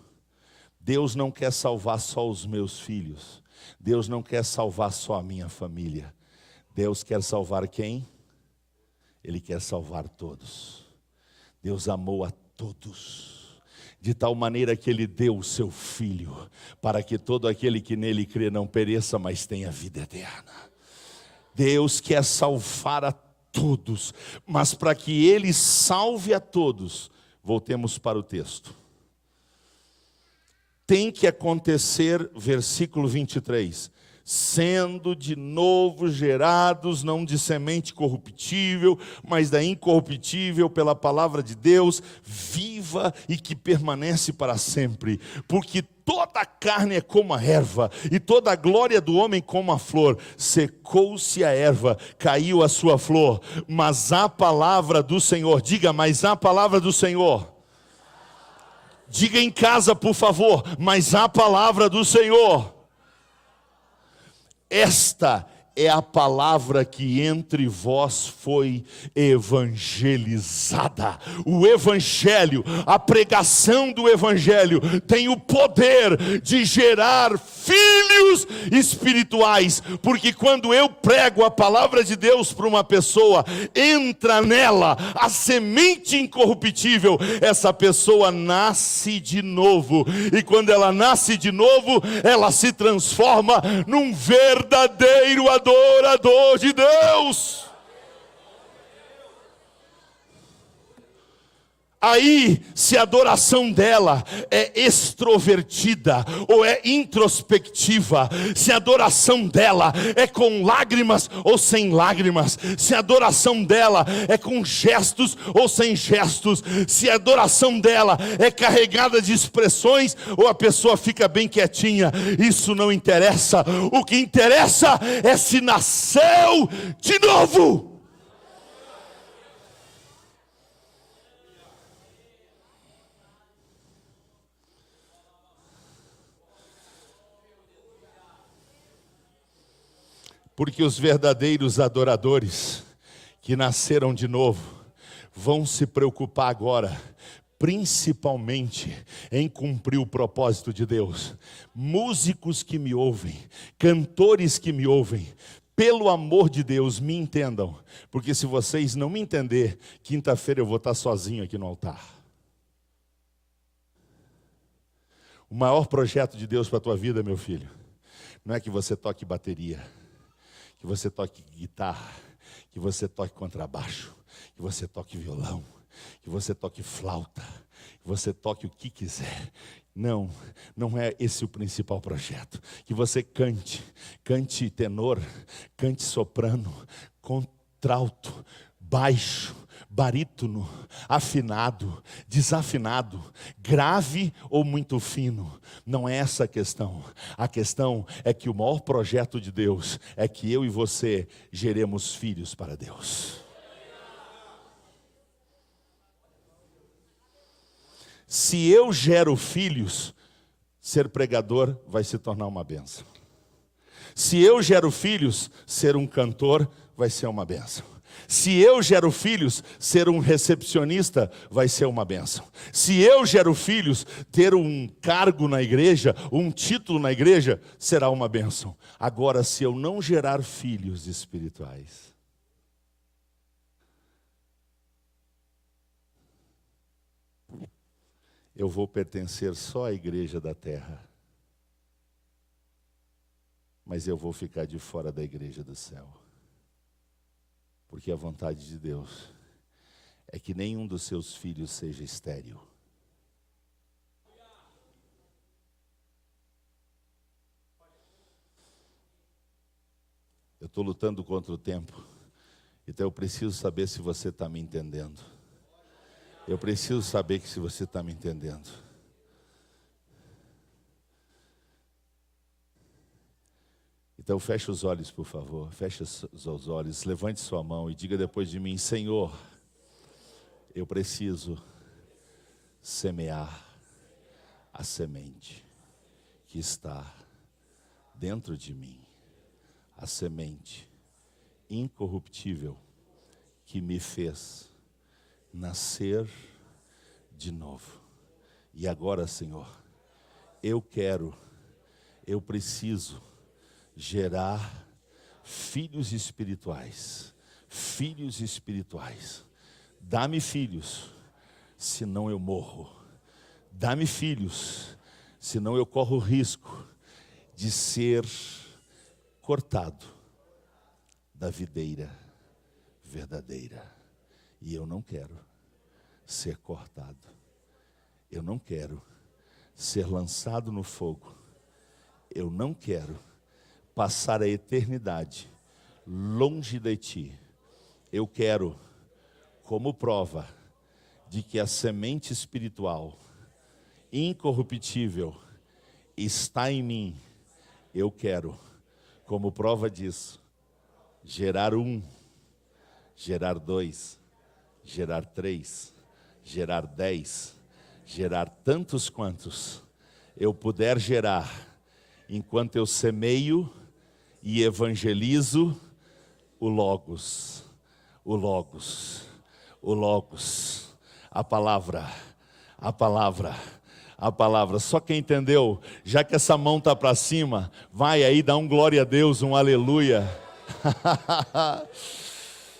Deus não quer salvar só os meus filhos. Deus não quer salvar só a minha família. Deus quer salvar quem? Ele quer salvar todos. Deus amou a todos. De tal maneira que Ele deu o seu Filho, para que todo aquele que nele crê não pereça, mas tenha vida eterna. Deus quer salvar a todos, mas para que Ele salve a todos, voltemos para o texto. Tem que acontecer, versículo 23, sendo de novo gerados, não de semente corruptível, mas da incorruptível pela palavra de Deus, viva e que permanece para sempre. Porque toda a carne é como a erva, e toda a glória do homem como a flor. Secou-se a erva, caiu a sua flor, mas a palavra do Senhor, diga, mas a palavra do Senhor. Diga em casa, por favor, mas a palavra do Senhor. Esta é a palavra que entre vós foi evangelizada. O evangelho, a pregação do evangelho tem o poder de gerar filhos espirituais, porque quando eu prego a palavra de Deus para uma pessoa, entra nela a semente incorruptível, essa pessoa nasce de novo, e quando ela nasce de novo, ela se transforma num verdadeiro adorador de Deus. Aí, se a adoração dela é extrovertida ou é introspectiva, se a adoração dela é com lágrimas ou sem lágrimas, se a adoração dela é com gestos ou sem gestos, se a adoração dela é carregada de expressões ou a pessoa fica bem quietinha, isso não interessa. O que interessa é se nasceu de novo. Porque os verdadeiros adoradores que nasceram de novo vão se preocupar agora, principalmente em cumprir o propósito de Deus. Músicos que me ouvem, cantores que me ouvem, pelo amor de Deus, me entendam, porque se vocês não me entender, quinta-feira eu vou estar sozinho aqui no altar. O maior projeto de Deus para a tua vida, meu filho, não é que você toque bateria, que você toque guitarra, que você toque contrabaixo, que você toque violão, que você toque flauta, que você toque o que quiser. Não, não é esse o principal projeto. Que você cante tenor, cante soprano, contralto, baixo, barítono, afinado, desafinado, grave ou muito fino. Não é essa a questão. A questão é que o maior projeto de Deus é que eu e você geremos filhos para Deus. Se eu gero filhos, ser pregador vai se tornar uma bênção. Se eu gero filhos, ser um cantor vai ser uma bênção. Se eu gero filhos, ser um recepcionista vai ser uma bênção. Se eu gero filhos, ter um cargo na igreja, um título na igreja, será uma bênção. Agora, se eu não gerar filhos espirituais, eu vou pertencer só à igreja da terra, mas eu vou ficar de fora da igreja do céu. Porque a vontade de Deus é que nenhum dos seus filhos seja estéril. Eu estou lutando contra o tempo, então eu preciso saber se você está me entendendo. Eu preciso saber que se você está me entendendo. Então feche os olhos, por favor. Feche os olhos, levante sua mão e diga depois de mim: Senhor, eu preciso semear a semente que está dentro de mim. A semente incorruptível que me fez nascer de novo. E agora, Senhor, eu preciso gerar filhos espirituais. Filhos espirituais. Dá-me filhos, senão eu morro. Dá-me filhos, senão eu corro o risco de ser cortado da videira verdadeira. E eu não quero ser cortado. Eu não quero ser lançado no fogo. Eu não quero passar a eternidade longe de ti. Eu quero, como prova de que a semente espiritual, incorruptível, está em mim, eu quero, como prova disso, gerar 1, gerar 2, gerar 3, gerar 10, gerar tantos quantos eu puder gerar, enquanto eu semeio e evangelizo o Logos, o Logos, o Logos, a palavra, a palavra, a palavra. Só quem entendeu, já que essa mão está para cima, vai aí, dá um glória a Deus, um aleluia.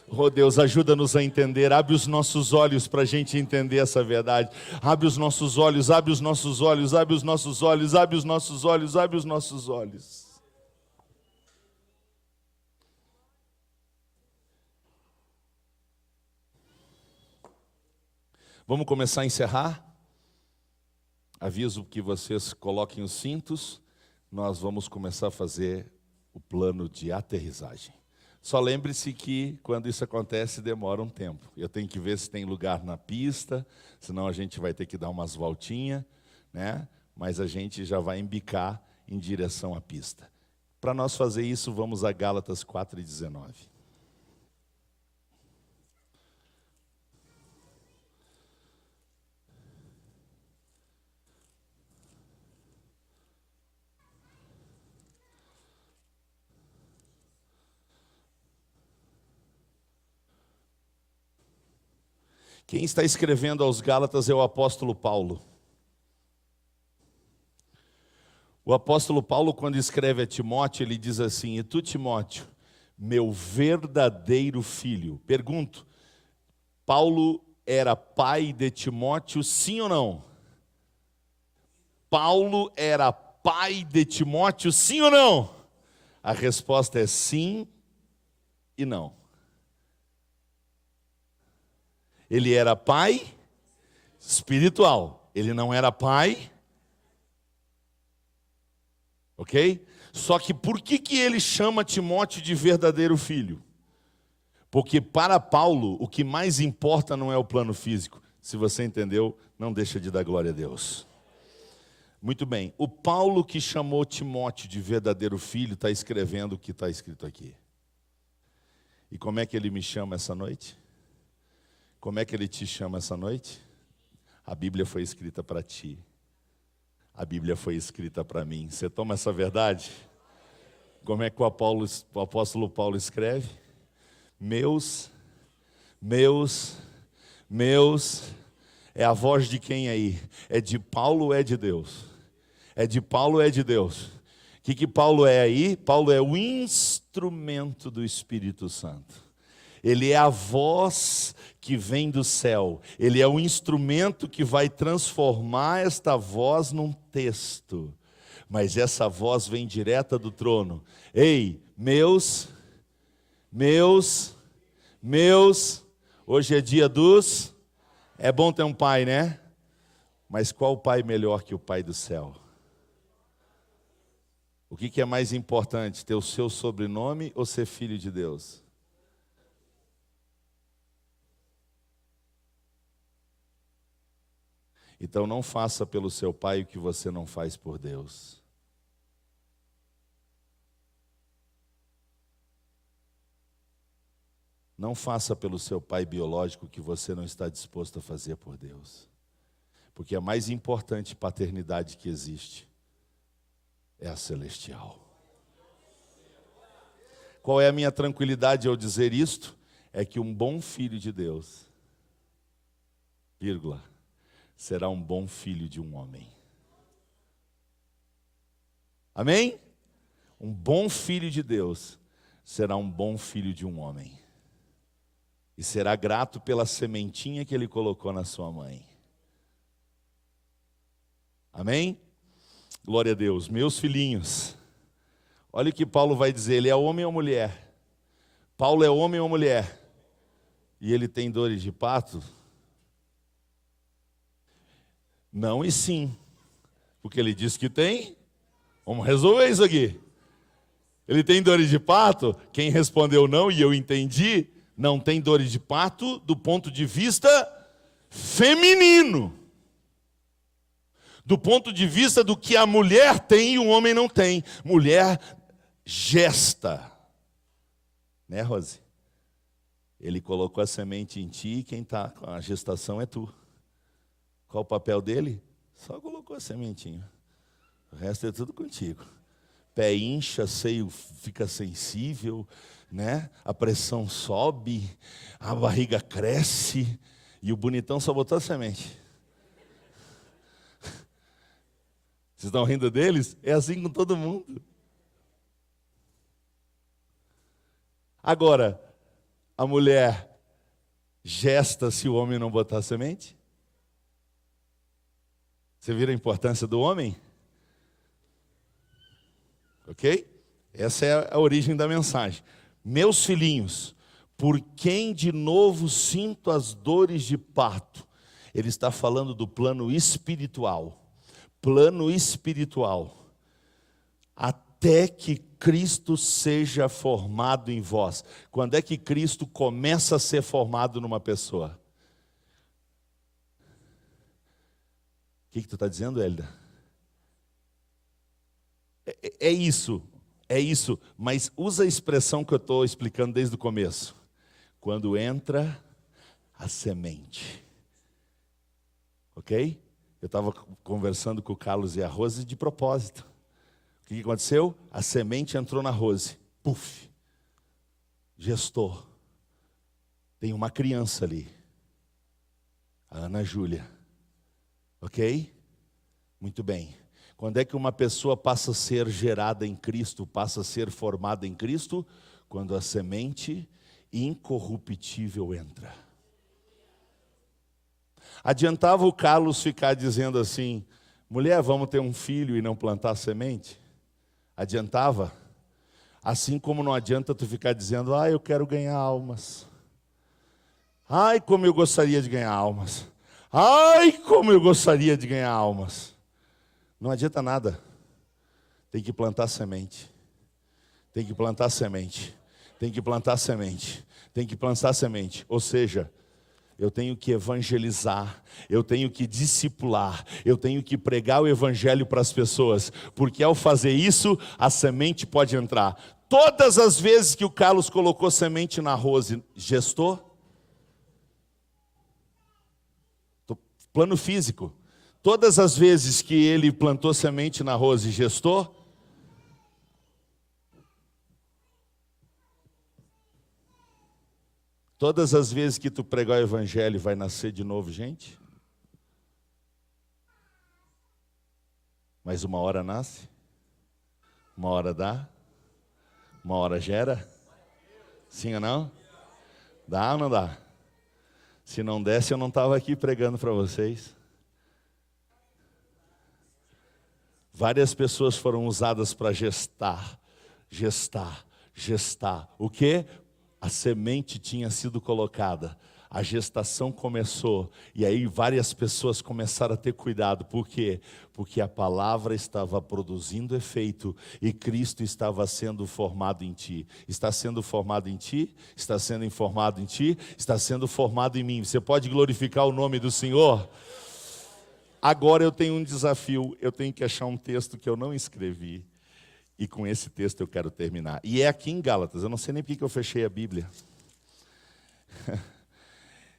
Oh Deus, ajuda-nos a entender, abre os nossos olhos para a gente entender essa verdade. Abre os nossos olhos, abre os nossos olhos, abre os nossos olhos, abre os nossos olhos, abre os nossos olhos. Vamos começar a encerrar? Aviso que vocês coloquem os cintos. Nós vamos começar a fazer o plano de aterrissagem. Só lembre-se que quando isso acontece demora um tempo. Eu tenho que ver se tem lugar na pista, senão a gente vai ter que dar umas voltinhas, né? Mas a gente já vai embicar em direção à pista. Para nós fazer isso, vamos a Gálatas 4:19. Quem está escrevendo aos Gálatas é o apóstolo Paulo. O apóstolo Paulo, quando escreve a Timóteo, ele diz assim: e tu, Timóteo, meu verdadeiro filho. Pergunto, Paulo era pai de Timóteo, sim ou não? Paulo era pai de Timóteo, sim ou não? A resposta é sim e não. Ele era pai espiritual, ele não era pai, ok? Só que por que ele chama Timóteo de verdadeiro filho? Porque para Paulo o que mais importa não é o plano físico. Se você entendeu, não deixa de dar glória a Deus. Muito bem, o Paulo que chamou Timóteo de verdadeiro filho está escrevendo o que está escrito aqui. E como é que ele me chama essa noite? Como é que ele te chama essa noite? A Bíblia foi escrita para ti. A Bíblia foi escrita para mim. Você toma essa verdade? Como é que o apóstolo Paulo escreve? Meus. É a voz de quem aí? É de Paulo ou é de Deus? É de Paulo ou é de Deus? O que Paulo é aí? Paulo é o instrumento do Espírito Santo. Ele é a voz que vem do céu. Ele é o instrumento que vai transformar esta voz num texto. Mas essa voz vem direta do trono. Ei, meus. Hoje é dia dos... É bom ter um pai, né? Mas qual pai melhor que o pai do céu? O que é mais importante, ter o seu sobrenome ou ser filho de Deus? Então não faça pelo seu pai o que você não faz por Deus. Não faça pelo seu pai biológico o que você não está disposto a fazer por Deus. Porque a mais importante paternidade que existe é a celestial. Qual é a minha tranquilidade ao dizer isto? É que um bom filho de Deus, vírgula, será um bom filho de um homem. Amém? Um bom filho de Deus será um bom filho de um homem. E será grato pela sementinha que ele colocou na sua mãe. Amém? Glória a Deus. Meus filhinhos, olha o que Paulo vai dizer. Ele é homem ou mulher? Paulo é homem ou mulher? E ele tem dores de parto? Não e sim. Porque ele diz que tem. Vamos resolver isso aqui. Ele tem dores de parto? Quem respondeu não, e eu entendi, não tem dores de parto do ponto de vista feminino. Do ponto de vista do que a mulher tem e o homem não tem. Mulher gesta. Né, Rose? Ele colocou a semente em ti e quem está com a gestação é tu. Qual o papel dele? Só colocou a sementinha. O resto é tudo contigo. Pé incha, seio fica sensível, né? A pressão sobe, a barriga cresce e o bonitão só botou a semente. Vocês estão rindo deles? É assim com todo mundo. Agora, a mulher gesta se o homem não botar a semente? Você vira a importância do homem? Ok? Essa é a origem da mensagem. Meus filhinhos, por quem de novo sinto as dores de parto? Ele está falando do plano espiritual. Plano espiritual. Até que Cristo seja formado em vós. Quando é que Cristo começa a ser formado numa pessoa? O que tu está dizendo, Hélida? É isso, mas usa a expressão que eu estou explicando desde o começo. Quando entra a semente. Ok? Eu estava conversando com o Carlos e a Rose de propósito. O que aconteceu? A semente entrou na Rose. Puf! Gestou. Tem uma criança ali. A Ana Júlia. Ok? Muito bem. Quando é que uma pessoa passa a ser gerada em Cristo, passa a ser formada em Cristo? Quando a semente incorruptível entra. Adiantava o Carlos ficar dizendo assim, mulher, vamos ter um filho e não plantar semente? Adiantava? Assim como não adianta tu ficar dizendo, eu quero ganhar almas. Ai, como eu gostaria de ganhar almas. Ai, como eu gostaria de ganhar almas. Não adianta nada. Tem que plantar semente. Tem que plantar semente. Tem que plantar semente. Tem que plantar semente. Ou seja, eu tenho que evangelizar, eu tenho que discipular, eu tenho que pregar o evangelho para as pessoas, porque ao fazer isso, a semente pode entrar. Todas as vezes que o Carlos colocou semente na Rose, gestou? Plano físico. Todas as vezes que ele plantou semente na Rose, gestou? Todas as vezes que tu pregar o evangelho, vai nascer de novo gente? Mas uma hora nasce, uma hora dá, uma hora gera. Sim ou não? Dá ou não dá? Se não desse, eu não estava aqui pregando para vocês. Várias pessoas foram usadas para gestar. O quê? A semente tinha sido colocada. A gestação começou. E aí várias pessoas começaram a ter cuidado. Por quê? Porque a palavra estava produzindo efeito. E Cristo estava sendo formado em ti. Está sendo formado em ti? Está sendo formado em ti? Está sendo formado em mim. Você pode glorificar o nome do Senhor? Agora eu tenho um desafio, eu tenho que achar um texto que eu não escrevi, e com esse texto eu quero terminar. E é aqui em Gálatas, eu não sei nem porque eu fechei a Bíblia.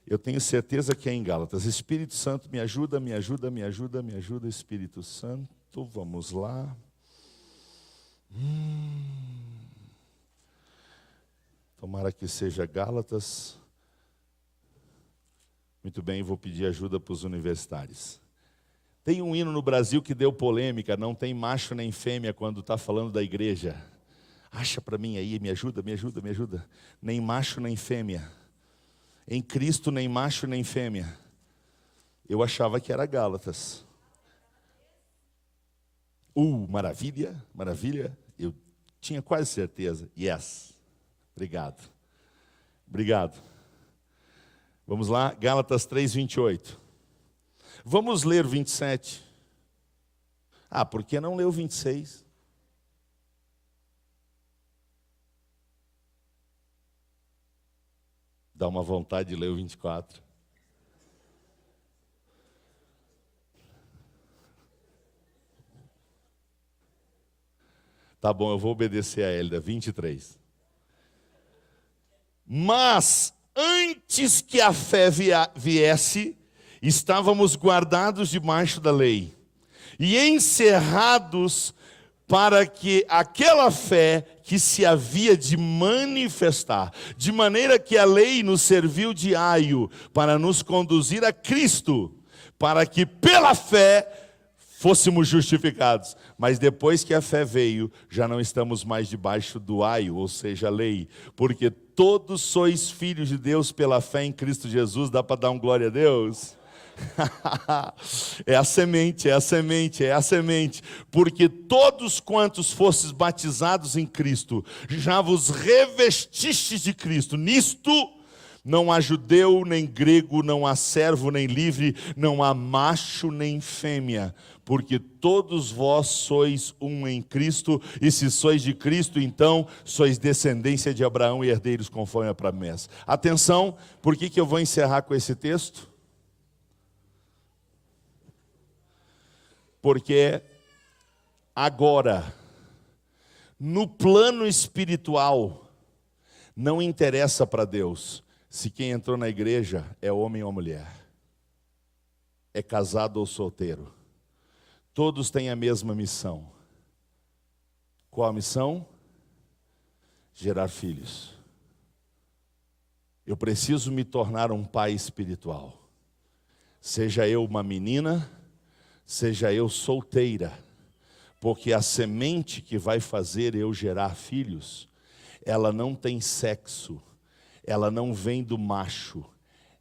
Eu tenho certeza que é em Gálatas. Espírito Santo, me ajuda, me ajuda, me ajuda, me ajuda, Espírito Santo, vamos lá. Tomara que seja Gálatas. Muito bem, vou pedir ajuda para os universitários. Tem um hino no Brasil que deu polêmica, não tem macho nem fêmea quando está falando da igreja. Acha para mim aí, me ajuda, me ajuda, me ajuda. Nem macho nem fêmea. Em Cristo nem macho nem fêmea. Eu achava que era Gálatas. Maravilha, maravilha. Eu tinha quase certeza. Yes. Obrigado. Obrigado. Vamos lá, Gálatas 3:28. Vamos ler 27. Por que não ler o 26? Dá uma vontade de ler o 24. Tá bom, eu vou obedecer a Hélida. 23. Mas, antes que a fé viesse, estávamos guardados debaixo da lei e encerrados para que aquela fé que se havia de manifestar, de maneira que a lei nos serviu de aio para nos conduzir a Cristo, para que pela fé fôssemos justificados. Mas depois que a fé veio, já não estamos mais debaixo do aio, ou seja, a lei, porque todos sois filhos de Deus pela fé em Cristo Jesus. Dá para dar um glória a Deus? É a semente, é a semente, é a semente. Porque todos quantos fostes batizados em Cristo, já vos revestistes de Cristo. Nisto não há judeu nem grego, não há servo nem livre, não há macho nem fêmea, porque todos vós sois um em Cristo, e se sois de Cristo, então sois descendência de Abraão e herdeiros conforme a promessa. Atenção, por que eu vou encerrar com esse texto? Porque agora, no plano espiritual, não interessa para Deus se quem entrou na igreja é homem ou mulher, é casado ou solteiro. Todos têm a mesma missão. Qual a missão? Gerar filhos. Eu preciso me tornar um pai espiritual. Seja eu uma menina, seja eu solteira, porque a semente que vai fazer eu gerar filhos, ela não tem sexo, ela não vem do macho,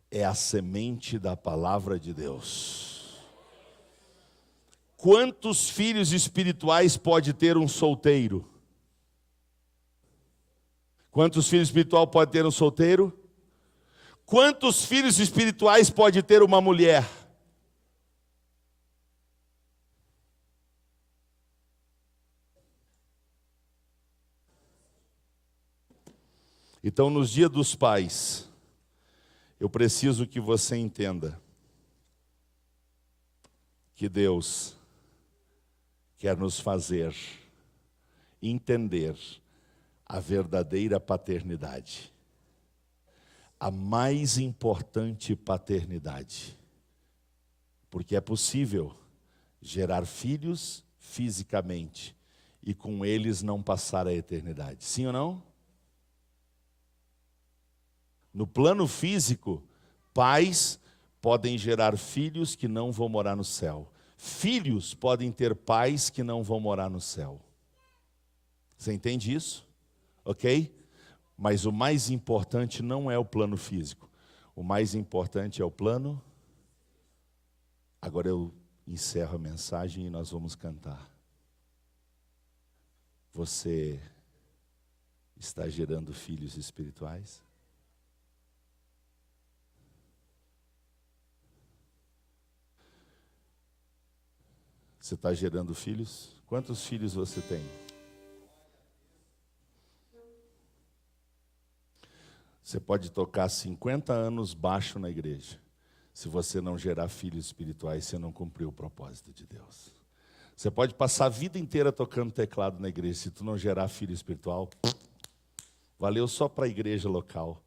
é a semente da palavra de Deus. Quantos filhos espirituais pode ter um solteiro? Quantos filhos espirituais pode ter um solteiro? Quantos filhos espirituais pode ter uma mulher? Então, nos dias dos pais, eu preciso que você entenda que Deus quer nos fazer entender a verdadeira paternidade, a mais importante paternidade, porque é possível gerar filhos fisicamente e com eles não passar a eternidade. Sim ou não? No plano físico, pais podem gerar filhos que não vão morar no céu. Filhos podem ter pais que não vão morar no céu. Você entende isso? Ok? Mas o mais importante não é o plano físico. O mais importante é o plano. Agora eu encerro a mensagem e nós vamos cantar. Você está gerando filhos espirituais? Você está gerando filhos? Quantos filhos você tem? Você pode tocar 50 anos baixo na igreja. Se você não gerar filhos espirituais, você não cumpriu o propósito de Deus. Você pode passar a vida inteira tocando teclado na igreja. Se tu não gerar filho espiritual, valeu só para a igreja local,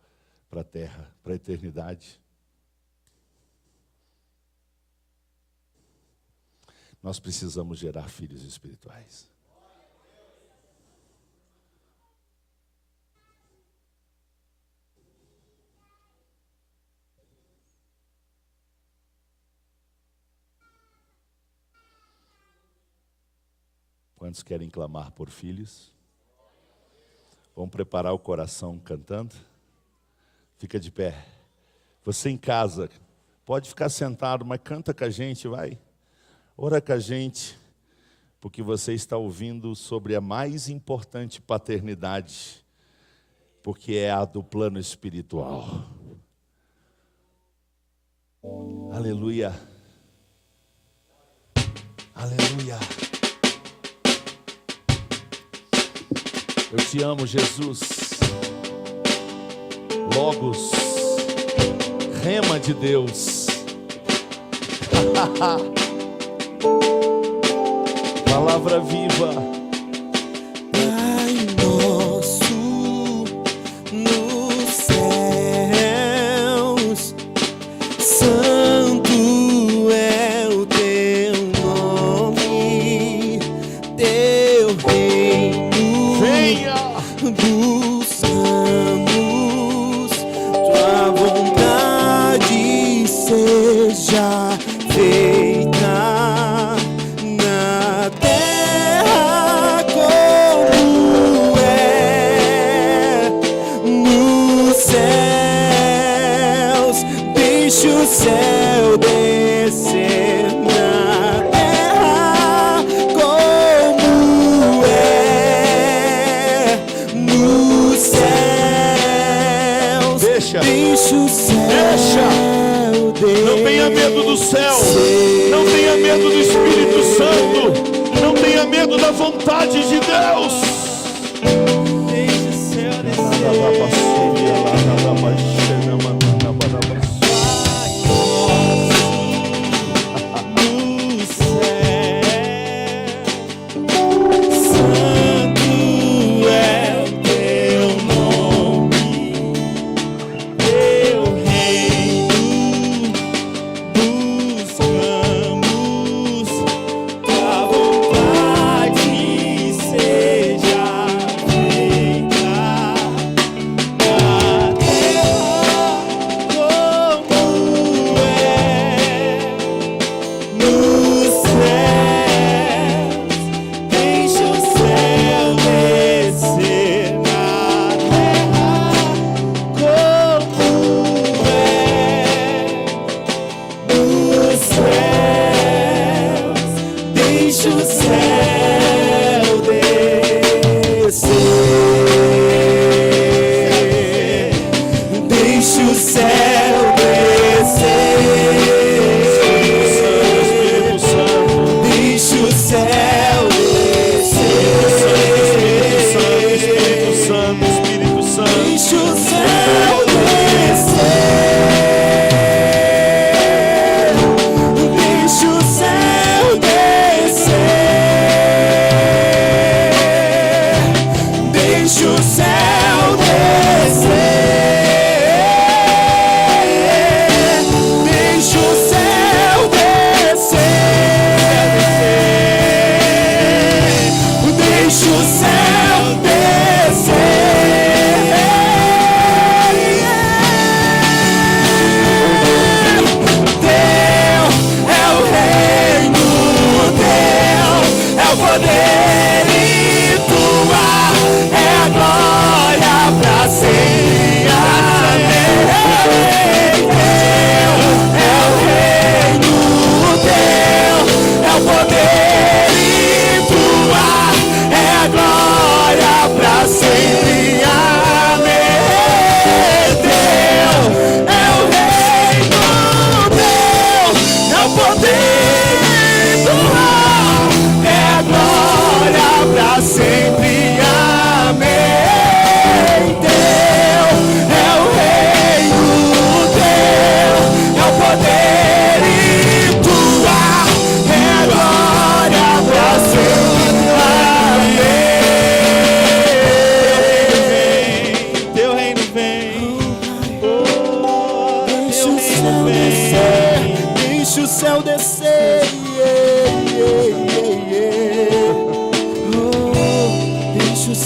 para a terra, para a eternidade. Nós precisamos gerar filhos espirituais. Quantos querem clamar por filhos? Vamos preparar o coração cantando? Fica de pé. Você em casa, pode ficar sentado, mas canta com a gente, vai. Ora com a gente, porque você está ouvindo sobre a mais importante paternidade, porque é a do plano espiritual. Aleluia. Aleluia. Eu te amo, Jesus. Logos. Rema de Deus. Palavra viva. Pai nosso nos céus, santo é o teu nome, teu reino Venha. buscamos, tua vontade seja feita na terra como é nos céus. Deixa o céu descer na terra como é nos céus. Deixa. Deixa o céu descer. Não tenha medo do céu. Não tenha medo do Espírito Santo. Não tenha medo da vontade de Deus.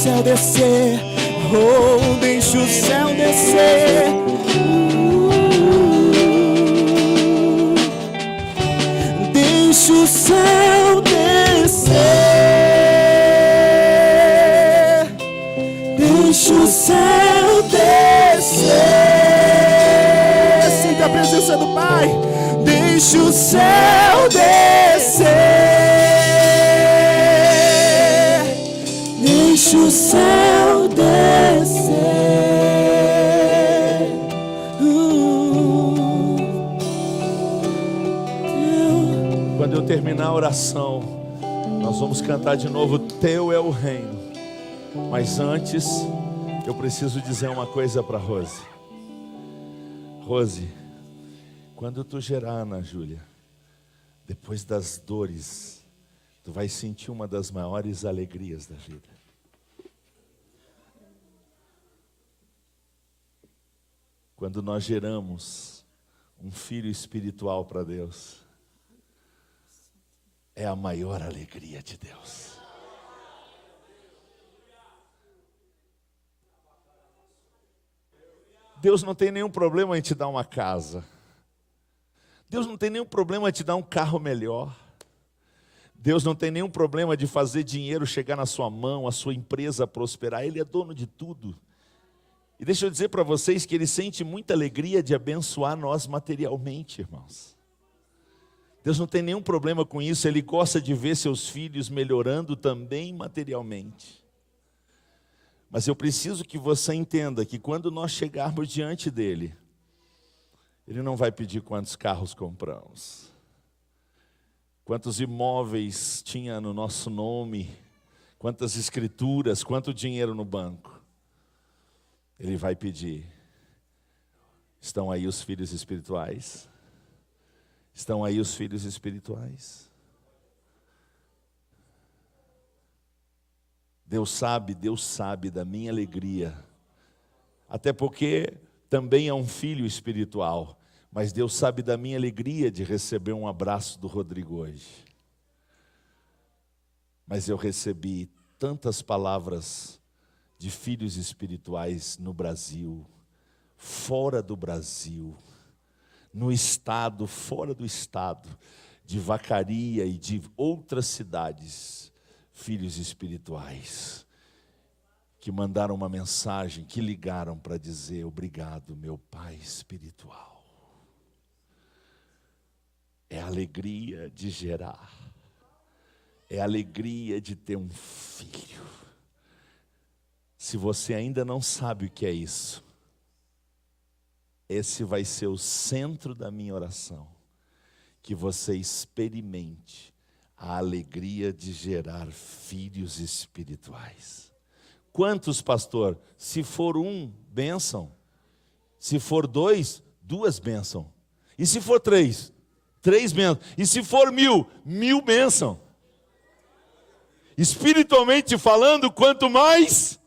Deixa o céu descer. Deixa o céu descer. Deixa o céu descer. Deixa o céu descer. Sinta a presença do Pai. Deixa o céu descer. Deixa o céu descer. Quando eu terminar a oração, nós vamos cantar de novo Teu é o Reino. Mas antes, eu preciso dizer uma coisa para Rose. Rose, Quando tu gerar, Ana Júlia, depois das dores, tu vai sentir uma das maiores alegrias da vida. Quando nós geramos um filho espiritual para Deus, é a maior alegria de Deus. Deus não tem nenhum problema em te dar uma casa. Deus não tem nenhum problema em te dar um carro melhor. Deus não tem nenhum problema de fazer dinheiro chegar na sua mão, a sua empresa prosperar. Ele é dono de tudo. E deixa eu dizer para vocês que Ele sente muita alegria de abençoar nós materialmente, irmãos. Deus não tem nenhum problema com isso. Ele gosta de ver seus filhos melhorando também materialmente. Mas eu preciso que você entenda que quando nós chegarmos diante dEle, Ele não vai pedir quantos carros compramos, quantos imóveis tinha no nosso nome, quantas escrituras, quanto dinheiro no banco. Ele vai pedir: estão aí os filhos espirituais? Estão aí os filhos espirituais? Deus sabe da minha alegria. Até porque também é um filho espiritual. Mas Deus sabe da minha alegria de receber um abraço do Rodrigo hoje. Mas eu recebi tantas palavras de filhos espirituais no Brasil, fora do Brasil, no estado, fora do estado, de Vacaria e de outras cidades, filhos espirituais, que mandaram uma mensagem, que ligaram para dizer: obrigado, meu pai espiritual. É a alegria de gerar, é a alegria de ter um filho. Se você ainda não sabe o que é isso, esse vai ser o centro da minha oração, que você experimente a alegria de gerar filhos espirituais. Quantos, pastor? Se for um, bênção. Se for dois, duas bênção. E se for três, três bênçãos. E se for 1000, 1000 bênção. Espiritualmente falando, quanto mais.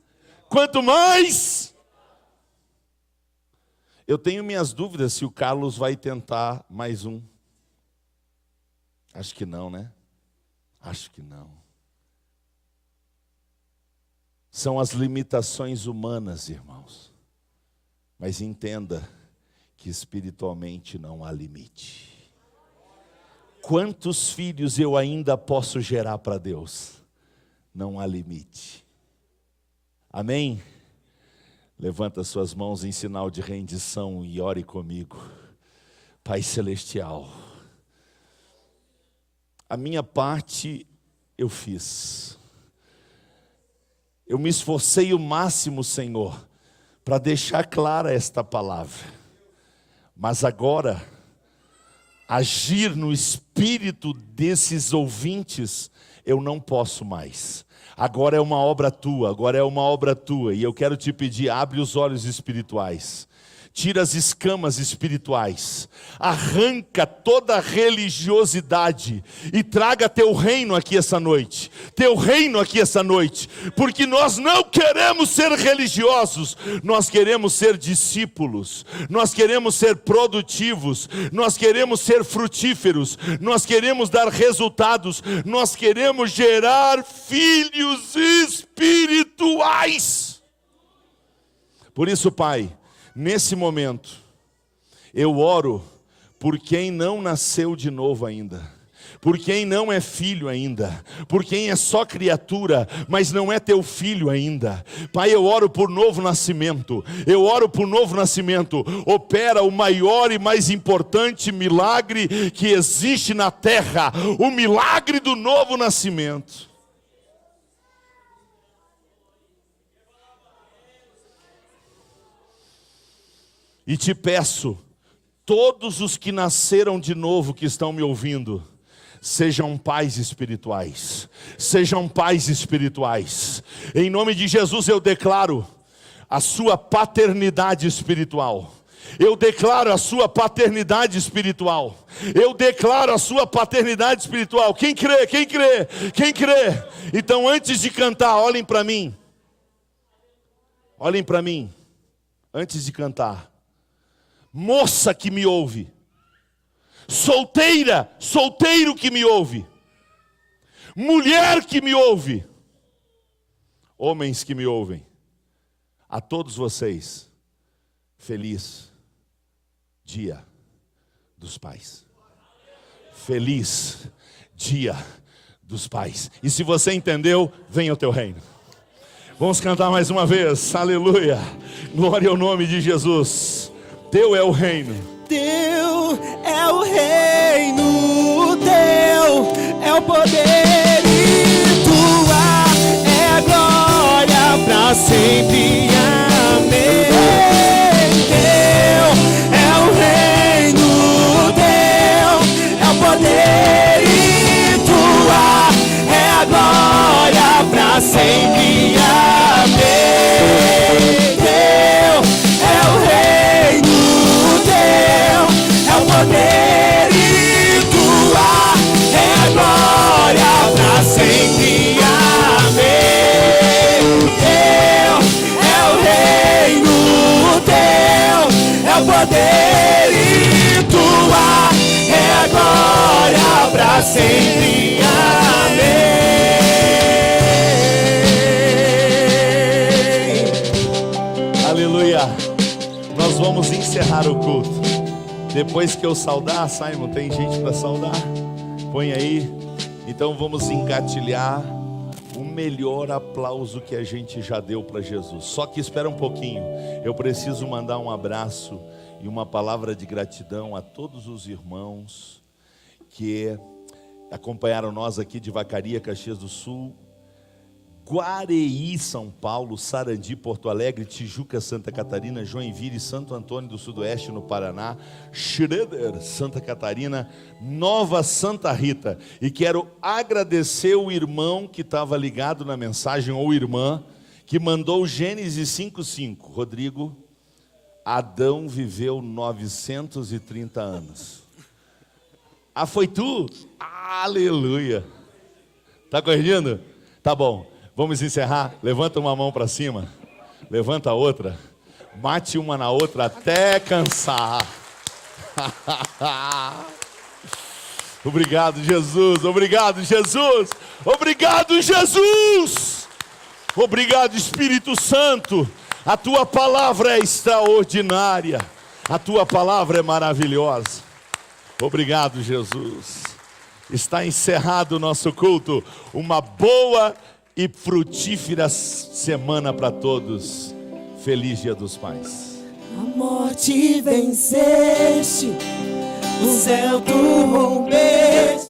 Eu tenho minhas dúvidas se o Carlos vai tentar mais um. Acho que não, né? Acho que não. São as limitações humanas, irmãos. Mas entenda que espiritualmente não há limite. Quantos filhos eu ainda posso gerar para Deus? Não há limite. Amém? Levanta suas mãos em sinal de rendição e ore comigo. Pai Celestial, a minha parte eu fiz. Eu me esforcei o máximo, Senhor, para deixar clara esta palavra. Mas agora, agir no espírito desses ouvintes, eu não posso mais. Agora é uma obra tua, e eu quero te pedir: abre os olhos espirituais. Tira as escamas espirituais, arranca toda a religiosidade e traga teu reino aqui essa noite, porque nós não queremos ser religiosos, nós queremos ser discípulos, nós queremos ser produtivos, nós queremos ser frutíferos, nós queremos dar resultados, nós queremos gerar filhos espirituais. Por isso, Pai, nesse momento, eu oro por quem não nasceu de novo ainda, por quem não é filho ainda, por quem é só criatura, mas não é teu filho ainda. Pai, eu oro por novo nascimento, opera o maior e mais importante milagre que existe na terra, o milagre do novo nascimento. E te peço, todos os que nasceram de novo que estão me ouvindo, sejam pais espirituais. Em nome de Jesus eu declaro a sua paternidade espiritual. Eu declaro a sua paternidade espiritual. Eu declaro a sua paternidade espiritual. Quem crê? Quem crê? Quem crê? Então, antes de cantar, olhem para mim. Olhem para mim. Antes de cantar. Moça que me ouve. Solteira, solteiro que me ouve. Mulher que me ouve. Homens que me ouvem. A todos vocês, feliz Dia dos Pais. Feliz Dia dos Pais. E se você entendeu, venha ao teu reino. Vamos cantar mais uma vez. Aleluia. Glória ao nome de Jesus. Teu é o reino. Teu é o reino, teu é o poder e tua é a glória pra sempre. Amém. Teu é o reino, teu é o poder e tua é a glória pra sempre. Amém. Teu é o reino, teu é o poder e tua é a glória pra sempre. Amém. Teu é o reino, teu é o poder e tua é a glória pra sempre. Amém. Aleluia. Nós vamos encerrar o culto. Depois que eu saudar, Simon, tem gente para saudar? Põe aí. Então vamos engatilhar o melhor aplauso que a gente já deu para Jesus. Só que espera um pouquinho. Eu preciso mandar um abraço e uma palavra de gratidão a todos os irmãos que acompanharam nós aqui de Vacaria, Caxias do Sul, Guareí, São Paulo, Sarandi, Porto Alegre, Tijuca, Santa Catarina, Joinville, Santo Antônio do Sudoeste, no Paraná, Schroeder, Santa Catarina, Nova Santa Rita. E quero agradecer o irmão que estava ligado na mensagem, ou irmã, que mandou Gênesis 5:5. Rodrigo, Adão viveu 930 anos. Ah, foi tu? Aleluia. Tá corrigindo? Tá bom. Vamos encerrar. Levanta uma mão para cima. Levanta a outra. Bate uma na outra até cansar. Obrigado, Jesus. Obrigado, Jesus. Obrigado, Jesus. Obrigado, Espírito Santo. A tua palavra é extraordinária. A tua palavra é maravilhosa. Obrigado, Jesus. Está encerrado o nosso culto. Uma boa e frutífera semana para todos. Feliz Dia dos Pais. A morte venceste, o céu tu rompeste.